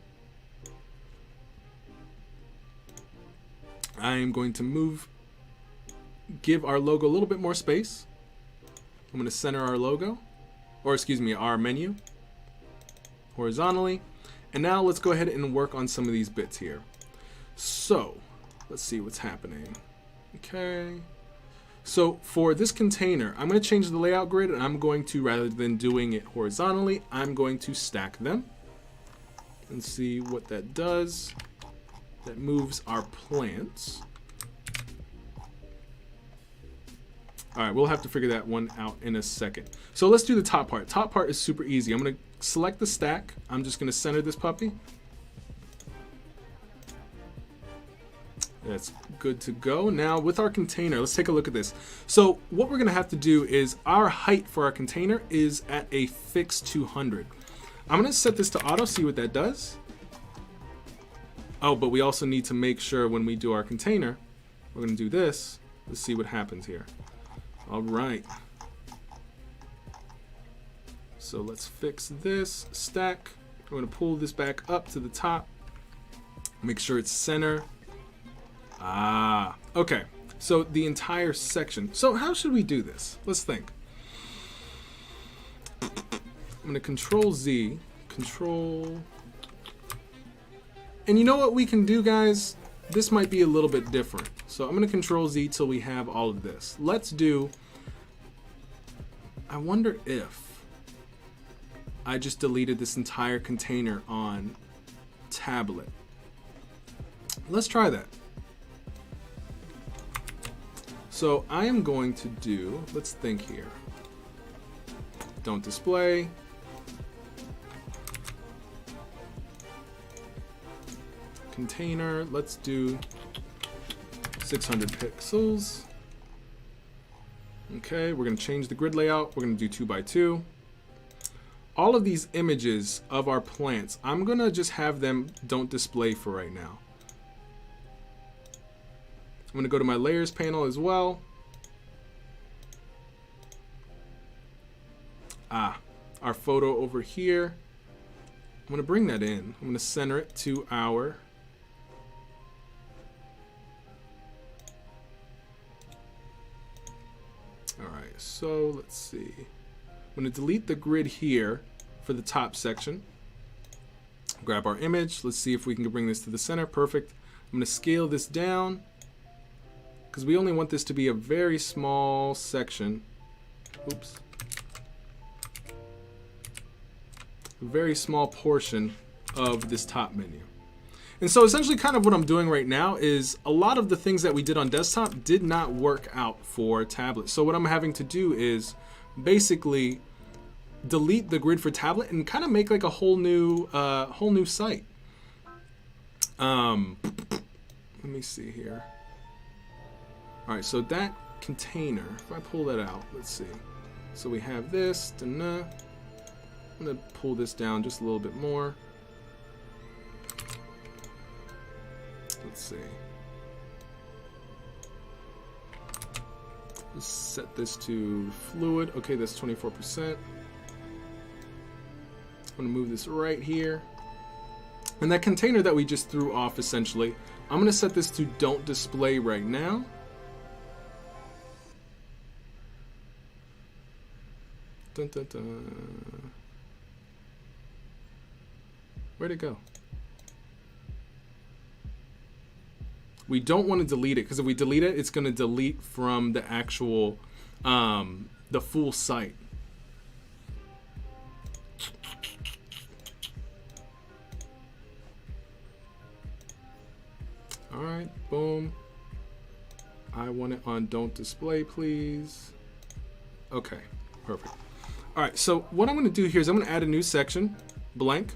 I am going to give our logo a little bit more space. I'm going to center our logo, or excuse me, our menu horizontally. And now let's go ahead and work on some of these bits here. So let's see what's happening. Okay. So for this container, I'm going to change the layout grid, and I'm going to, rather than doing it horizontally, I'm going to stack them and see what that does. That moves our plants. All right, we'll have to figure that one out in a second. So let's do the top part. Top part is super easy. I'm going to select the stack. I'm just going to center this puppy. That's good to go. Now with our container, let's take a look at this. So what we're gonna have to do is our height for our container is at a fixed 200. I'm gonna set this to auto, see what that does. Oh, but we also need to make sure when we do our container, we're gonna do this. Let's see what happens here. All right. So let's fix this stack. We're gonna pull this back up to the top. Make sure it's center. Ah, okay. So the entire section. So how should we do this? Let's think. I'm gonna Control Z, Control. And you know what we can do, guys? This might be a little bit different. So I'm gonna Control Z till we have all of this. Let's do, I wonder if I just deleted this entire container on tablet. Let's try that. So I am going to do, let's think here. Don't display. Container, let's do 600 pixels. Okay, we're gonna change the grid layout. We're gonna do 2 by 2. All of these images of our plants, I'm gonna just have them don't display for right now. I'm gonna go to my layers panel as well. Our photo over here. I'm gonna bring that in. I'm gonna center it to our Alright, so let's see. I'm gonna delete the grid here for the top section. Grab our image. Let's see if we can bring this to the center. Perfect. I'm gonna scale this down because we only want this to be a very small section. Oops. A very small portion of this top menu. And so essentially kind of what I'm doing right now is a lot of the things that we did on desktop did not work out for tablet. So what I'm having to do is basically delete the grid for tablet and kind of make like a whole new site. Let me see here. All right, so that container, if I pull that out, let's see. So we have this, I'm gonna pull this down just a little bit more. Let's see. Let's set this to fluid. Okay, that's 24%. I'm gonna move this right here. And that container that we just threw off, essentially, I'm gonna set this to don't display right now. Dun, dun, dun. Where'd it go? We don't want to delete it because if we delete it, it's going to delete from the actual, the full site. All right, boom. I want it on don't display, please. Okay, perfect. All right, so what I'm going to do here is I'm going to add a new section, blank.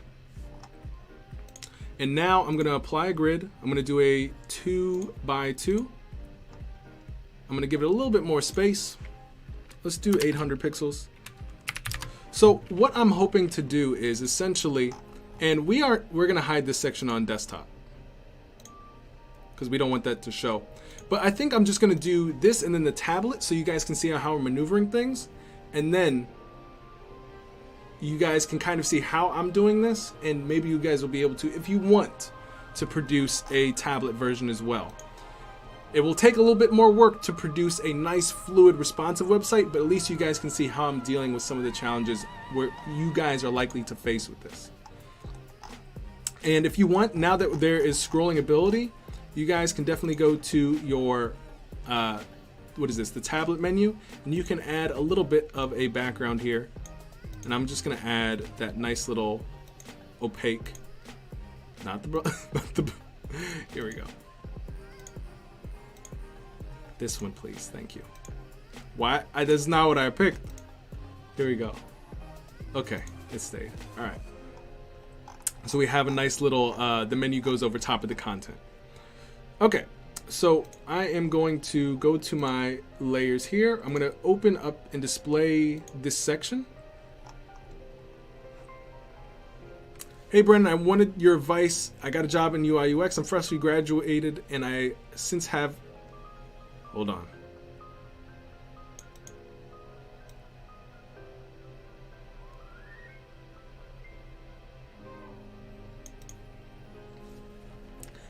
And now I'm going to apply a grid. I'm going to do a 2 by 2. I'm going to give it a little bit more space. Let's do 800 pixels. So what I'm hoping to do is essentially, and we're going to hide this section on desktop because we don't want that to show. But I think I'm just going to do this and then the tablet so you guys can see how we're maneuvering things. And then you guys can kind of see how I'm doing this, and maybe you guys will be able to, if you want, to produce a tablet version as well. It will take a little bit more work to produce a nice, fluid, responsive website, but at least you guys can see how I'm dealing with some of the challenges where you guys are likely to face with this. And if you want, now that there is scrolling ability, you guys can definitely go to your, what is this, the tablet menu, and you can add a little bit of a background here. And I'm just gonna add that nice little opaque, not the, here we go. This one, please, thank you. Why? That's not what I picked. Here we go. Okay, it stayed. All right. So we have a nice little, the menu goes over top of the content. Okay, So I am going to go to my layers here. I'm going to open up and display this section. Hey Brandon, I wanted your advice. I got a job in UI UX. I'm freshly graduated and I since have, hold on.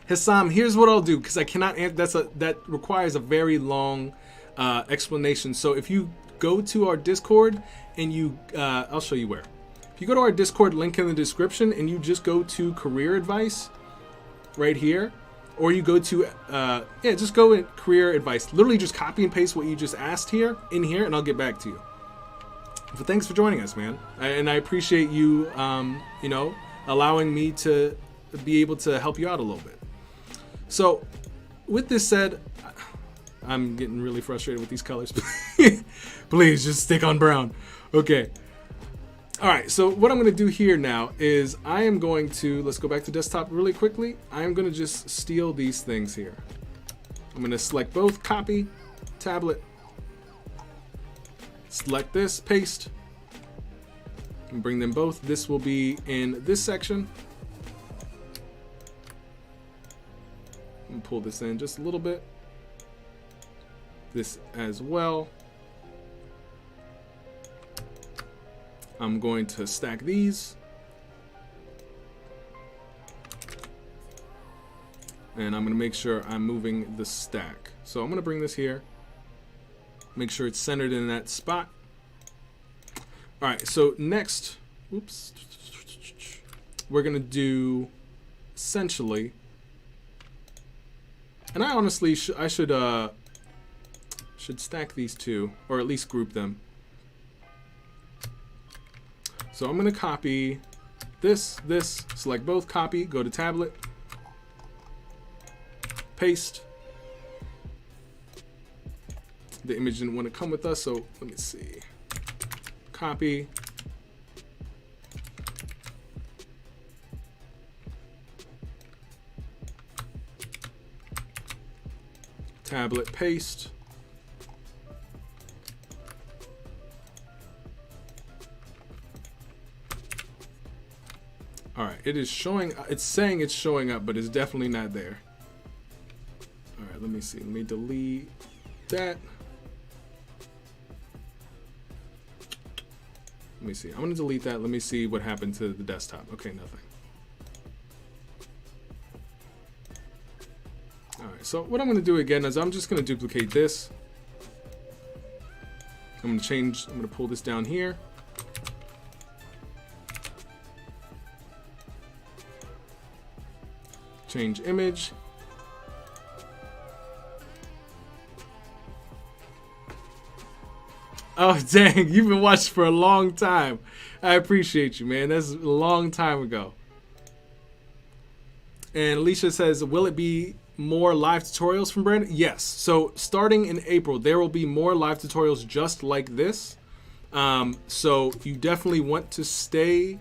Hassam, here's what I'll do because I cannot answer. That requires a very long explanation. So if you go to our Discord and you, I'll show you where. If you go to our Discord, link in the description, and you just go to career advice right here, or you go to just go in career advice. Literally just copy and paste what you just asked here in here, and I'll get back to you. But thanks for joining us, man, and I appreciate you, you know, allowing me to be able to help you out a little bit. So, with this said, I'm getting really frustrated with these colors. Please, just stick on brown. Okay. All right, so what I'm going to do here now is I am going to, let's go back to desktop really quickly. I am going to just steal these things here. I'm going to select both, copy, tablet, select this, paste, and bring them both. This will be in this section. And pull this in just a little bit. This as well. I'm going to stack these. And I'm going to make sure I'm moving the stack. So I'm going to bring this here. Make sure it's centered in that spot. All right, so next, oops, we're going to do essentially, and I honestly should stack these two, or at least group them. So I'm going to copy this, select both, copy, go to tablet, paste. The image didn't want to come with us, so let me see. Copy. Tablet, paste. All right, it is showing, it's saying it's showing up, but it's definitely not there. All right, let me see. Let me delete that. Let me see. I'm going to delete that. Let me see what happened to the desktop. Okay, nothing. All right, so what I'm going to do again is I'm just going to duplicate this. I'm going to pull this down here. Change image. Oh, dang, you've been watching for a long time. I appreciate you, man. That's a long time ago. And Alicia says, will it be more live tutorials from Brandon? Yes. So starting in April, there will be more live tutorials just like this. So you definitely want to stay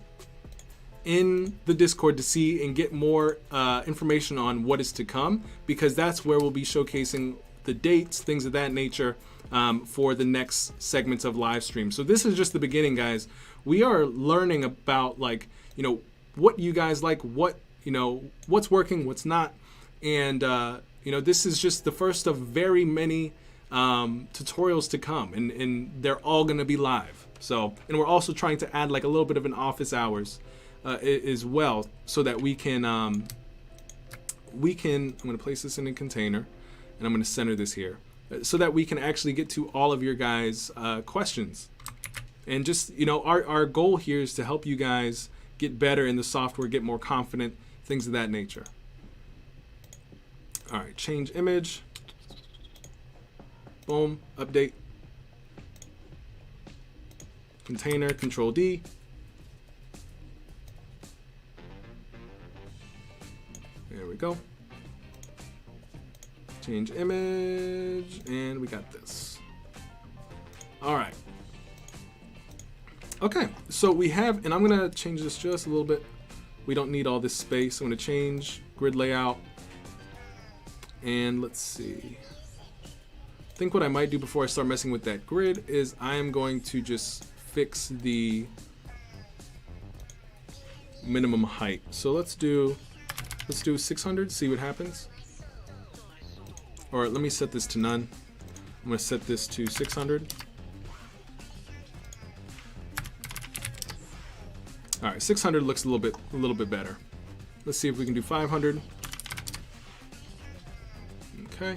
in the Discord to see and get more information on what is to come, because that's where we'll be showcasing the dates, things of that nature, for the next segments of live stream. So this is just the beginning, guys. We are learning about, like, you know, what you guys like, what, you know, what's working, what's not. And, you know, this is just the first of very many tutorials to come, and they're all going to be live. So, and we're also trying to add like a little bit of an office hours as well, so that we can, I'm going to place this in a container, and I'm going to center this here, so that we can actually get to all of your guys' questions. And just, you know, our goal here is to help you guys get better in the software, get more confident, things of that nature. All right, change image. Boom, update. Container, Control D. There we go. Change image, and we got this. All right. Okay, so we have, and I'm gonna change this just a little bit. We don't need all this space. I'm gonna change grid layout. And let's see. I think what I might do before I start messing with that grid is I am going to just fix the minimum height. So let's do 600, see what happens. Or let me set this to none. I'm going to set this to 600. All right, 600 looks a little bit better. Let's see if we can do 500. Okay.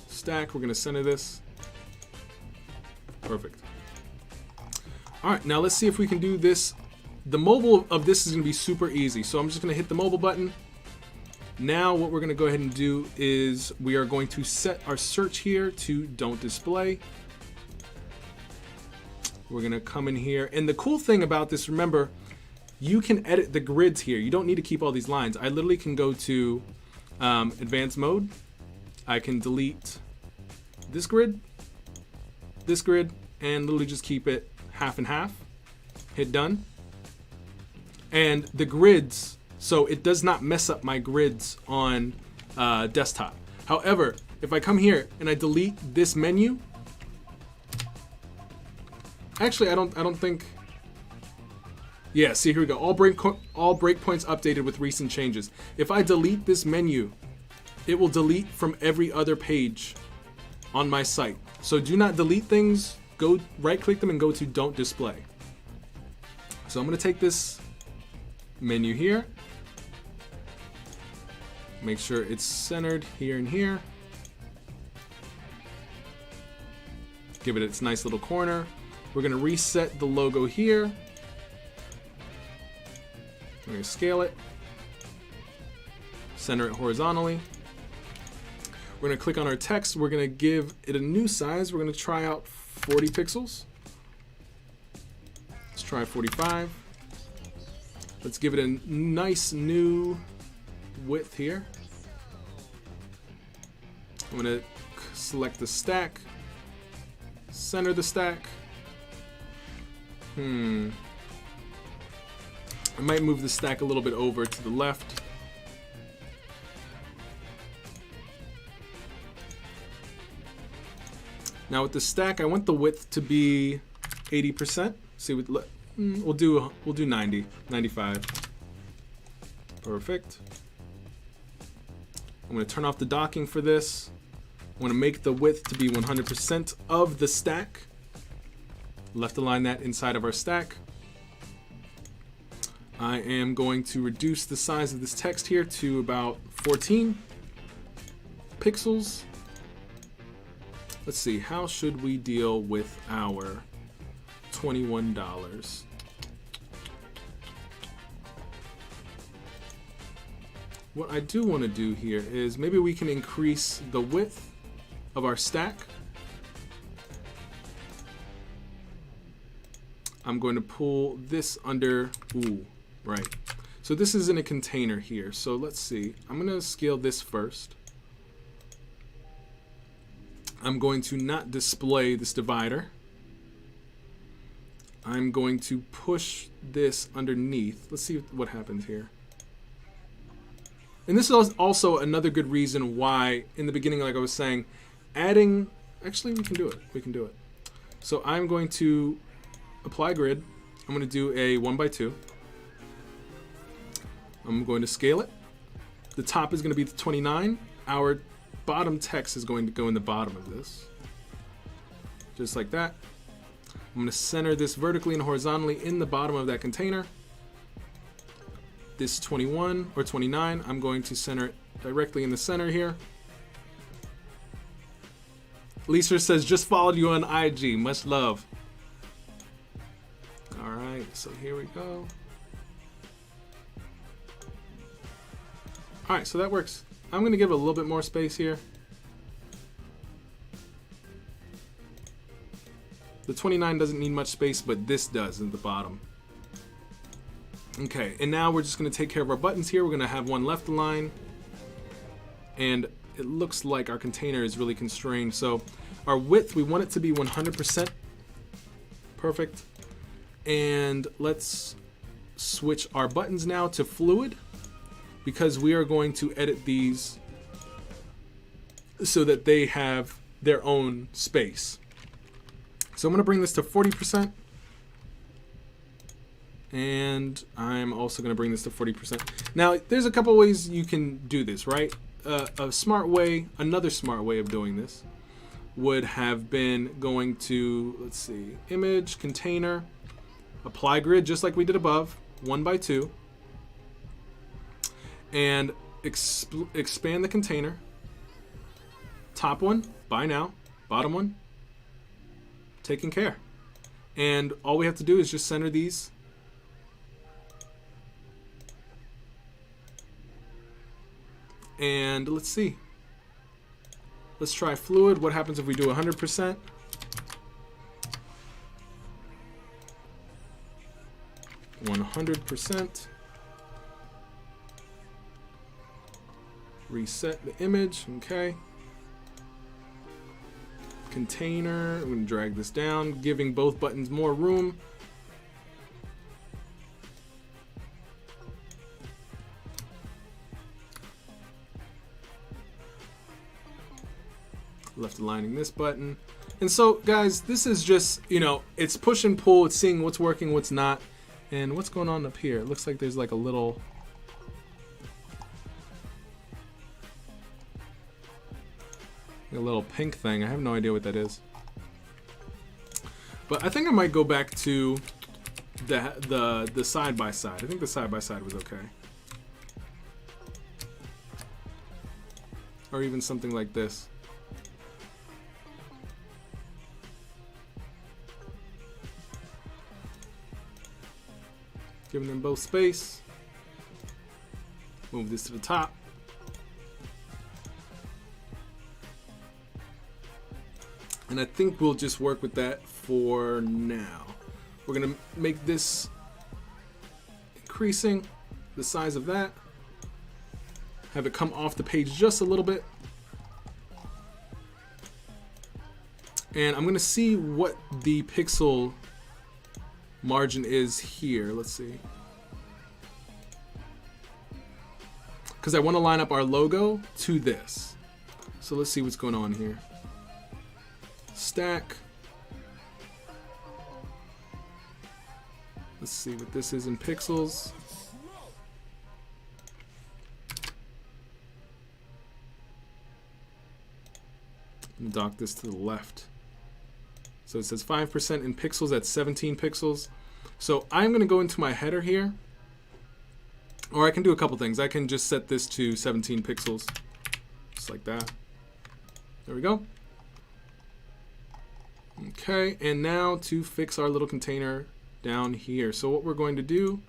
Stack, we're going to center this. Perfect. All right, now let's see if we can do this. The mobile of this is going to be super easy. So I'm just going to hit the mobile button. Now what we're going to go ahead and do is we are going to set our search here to don't display. We're going to come in here. And the cool thing about this, remember, you can edit the grids here. You don't need to keep all these lines. I literally can go to advanced mode. I can delete this grid, and literally just keep it half and half. Hit done. And the grids, so it does not mess up my grids on desktop. However, if I come here and I delete this menu, actually I don't think. Yeah, see, here we go. All breakpoints updated with recent changes. If I delete this menu, it will delete from every other page on my site. So do not delete things. Go right-click them and go to Don't Display. So I'm going to take this menu here. Make sure it's centered here and here. Give it its nice little corner. We're going to reset the logo here. We're going to scale it. Center it horizontally. We're going to click on our text. We're going to give it a new size. We're going to try out 40 pixels. Let's try 45. Let's give it a nice new width here. I'm going to select the stack. Center the stack. I might move the stack a little bit over to the left. Now with the stack, I want the width to be 80%. See, we'll do 90, 95. Perfect. I'm going to turn off the docking for this. I want to make the width to be 100% of the stack. Left align that inside of our stack. I am going to reduce the size of this text here to about 14 pixels. Let's see, how should we deal with our $21? What I do want to do here is maybe we can increase the width of our stack. I'm going to pull this under, right. So this is in a container here. So let's see, I'm going to scale this first. I'm going to not display this divider. I'm going to push this underneath. Let's see what happens here. And this is also another good reason why, in the beginning, like I was saying, adding, actually we can do it. We can do it. So I'm going to apply grid. I'm going to do a 1x2. I'm going to scale it. The top is going to be the 29. Our bottom text is going to go in the bottom of this. Just like that. I'm going to center this vertically and horizontally in the bottom of that container. This 21 or 29, I'm going to center it directly in the center here. Lisa says, just followed you on IG. Much love. All right, so here we go. All right, so that works. I'm going to give it a little bit more space here. The 29 doesn't need much space, but this does at the bottom. Okay, and now we're just going to take care of our buttons here. We're going to have one left align. And it looks like our container is really constrained. So our width, we want it to be 100%. Perfect. And let's switch our buttons now to fluid, because we are going to edit these so that they have their own space. So I'm going to bring this to 40%. And I'm also going to bring this to 40%. Now, there's a couple ways you can do this, right? A smart way, another smart way of doing this would have been going to, let's see, image, container, apply grid, just like we did above, 1 by 2. And expand the container. Top one, buy now. Bottom one, taken care. And all we have to do is just center these. And let's see. Let's try fluid. What happens if we do 100%? %. Reset the image. Okay. Container. I'm going to drag this down, giving both buttons more room. Left aligning this button. And so guys, this is just, you know, it's push and pull. It's seeing what's working, what's not. And what's going on up here? It looks like there's like a little pink thing. I have no idea what that is. But I think I might go back to the side by side. I think the side by side was okay. Or even something like this. Giving them both space. Move this to the top. And I think we'll just work with that for now. We're gonna make this increasing the size of that. Have it come off the page just a little bit. And I'm gonna see what the pixel margin is here. Let's see. Because I want to line up our logo to this. So let's see what's going on here. Stack. Let's see what this is in pixels. And dock this to the left. So it says 5% in pixels, that's 17 pixels. So I'm going to go into my header here. Or I can do a couple things. I can just set this to 17 pixels. Just like that. There we go. Okay, and now to fix our little container down here. So what we're going to do,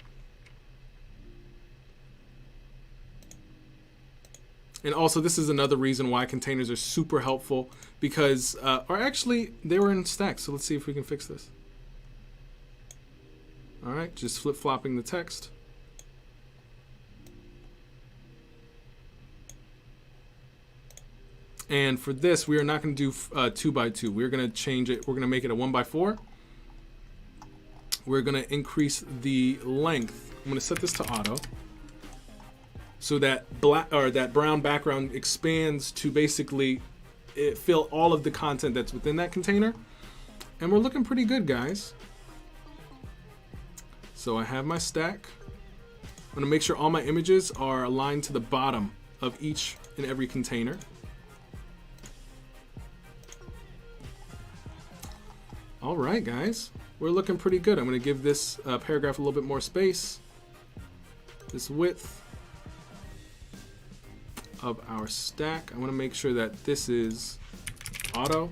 and also this is another reason why containers are super helpful, because, or actually they were in stacks, so let's see if we can fix this. All right, just flip-flopping the text. And for this, we are not going to do 2 by 2. We're going to change it. We're going to make it a 1 by 4. We're going to increase the length. I'm going to set this to auto, so that black or that brown background expands to basically fill all of the content that's within that container. And we're looking pretty good, guys. So I have my stack. I'm going to make sure all my images are aligned to the bottom of each and every container. All right, guys, we're looking pretty good. I'm going to give this paragraph a little bit more space. This width of our stack. I want to make sure that this is auto,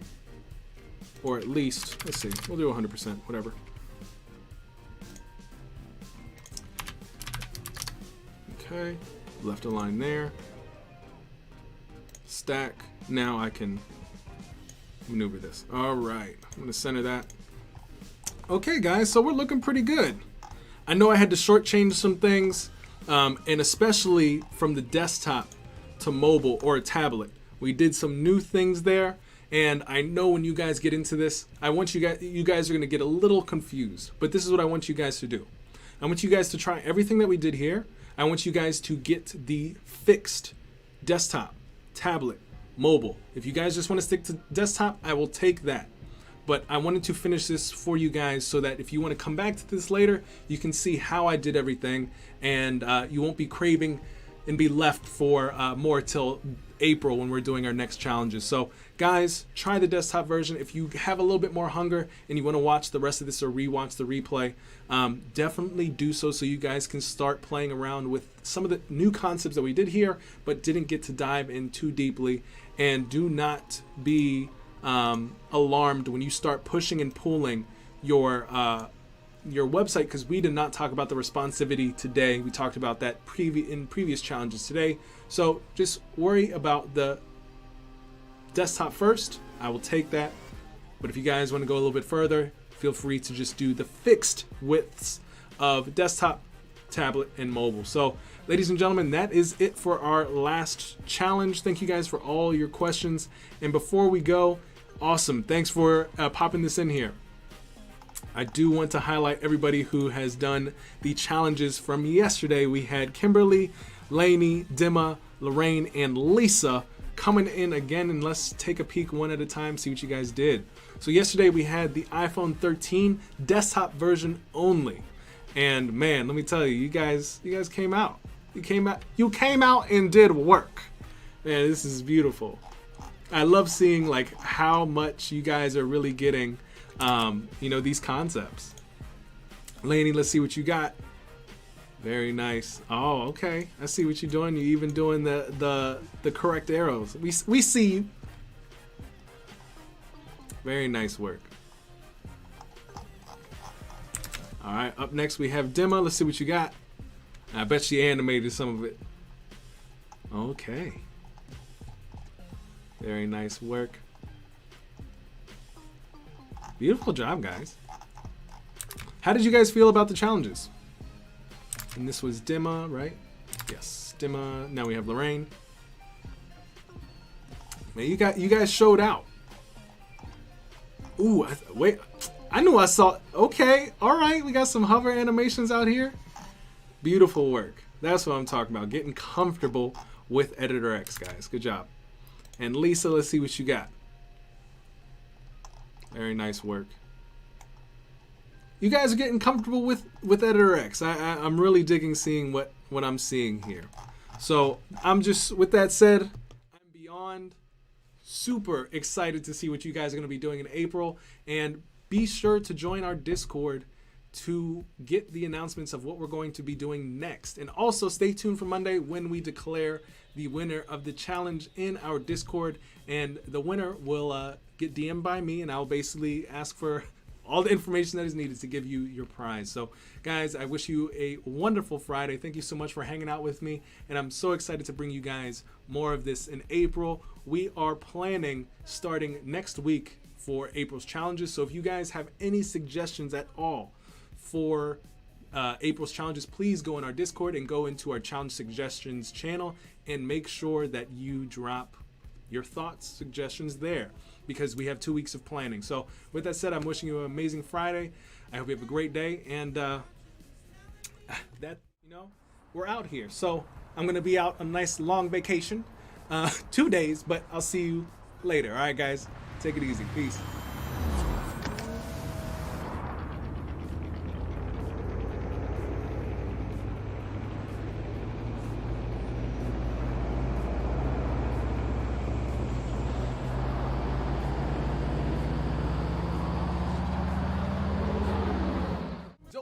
or at least, let's see, we'll do 100%, whatever. Okay, left align there. Stack. Now I can maneuver this. All right, I'm going to center that. Okay, guys, so we're looking pretty good. I know I had to shortchange some things, and especially from the desktop to mobile or a tablet. We did some new things there, and I know when you guys get into this, you guys are going to get a little confused, but this is what I want you guys to do. I want you guys to try everything that we did here. I want you guys to get the fixed desktop, tablet, mobile. If you guys just want to stick to desktop, I will take that. But I wanted to finish this for you guys so that if you want to come back to this later, you can see how I did everything, and you won't be craving and be left for more till April when we're doing our next challenges. So guys, try the desktop version. If you have a little bit more hunger and you want to watch the rest of this or rewatch the replay, definitely do so you guys can start playing around with some of the new concepts that we did here but didn't get to dive in too deeply. And do not be alarmed when you start pushing and pulling your website, because we did not talk about the responsivity today. We talked about that in previous challenges today. So just worry about the desktop first. I will take that. But if you guys want to go a little bit further, feel free to just do the fixed widths of desktop, tablet, and mobile. So ladies and gentlemen, that is it for our last challenge. Thank you guys for all your questions. And before we go, awesome. Thanks for popping this in here. I do want to highlight everybody who has done the challenges from yesterday. We had Kimberly, Lainey, Dimma, Lorraine, and Lisa coming in again, and let's take a peek one at a time, see what you guys did. So yesterday we had the iPhone 13 desktop version only. And man, let me tell you, you guys came out. You came out and did work. Man, this is beautiful. I love seeing like how much you guys are really getting these concepts. Lainey, let's see what you got. Very nice. Oh, okay. I see what you're doing. You're even doing the correct arrows. We see you. Very nice work. All right, up next we have Dimma. Let's see what you got. I bet she animated some of it. Okay. Very nice work. Beautiful job, guys. How did you guys feel about the challenges? And this was Dimma, right? Yes, Dimma. Now we have Lorraine. Man, you guys showed out. Ooh, wait. I knew I saw. Okay, all right. We got some hover animations out here. Beautiful work. That's what I'm talking about. Getting comfortable with Editor X, guys. Good job. And Lisa, let's see what you got. Very nice work. You guys are getting comfortable with Editor X. I'm really digging seeing what I'm seeing here. So I'm just, with that said, I'm beyond super excited to see what you guys are going to be doing in April. And be sure to join our Discord to get the announcements of what we're going to be doing next. And also stay tuned for Monday when we declare the winner of the challenge in our Discord. And the winner will get DM'd by me, and I'll basically ask for all the information that is needed to give you your prize. So guys, I wish you a wonderful Friday. Thank you so much for hanging out with me, and I'm so excited to bring you guys more of this in April. We are planning starting next week for April's challenges. So if you guys have any suggestions at all for April's challenges, please go in our Discord and go into our challenge suggestions channel and make sure that you drop your thoughts, suggestions there, because we have 2 weeks of planning. So with that said, I'm wishing you an amazing Friday. I hope you have a great day, and we're out here. So I'm gonna be out on a nice long vacation, 2 days, but I'll see you later. All right, guys, take it easy. Peace.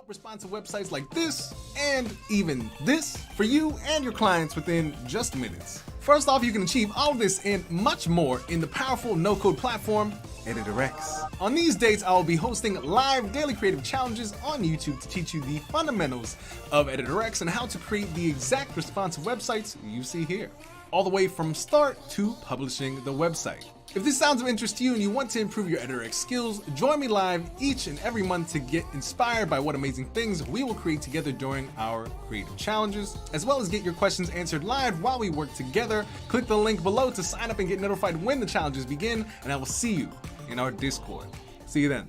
Responsive websites like this and even this for you and your clients within just minutes. First off, you can achieve all of this and much more in the powerful no-code platform Editor X. On these dates, I will be hosting live daily creative challenges on YouTube to teach you the fundamentals of Editor X and how to create the exact responsive websites you see here, all the way from start to publishing the website. If this sounds of interest to you and you want to improve your Editor X skills, join me live each and every month to get inspired by what amazing things we will create together during our creative challenges, as well as get your questions answered live while we work together. Click the link below to sign up and get notified when the challenges begin, and I will see you in our Discord. See you then.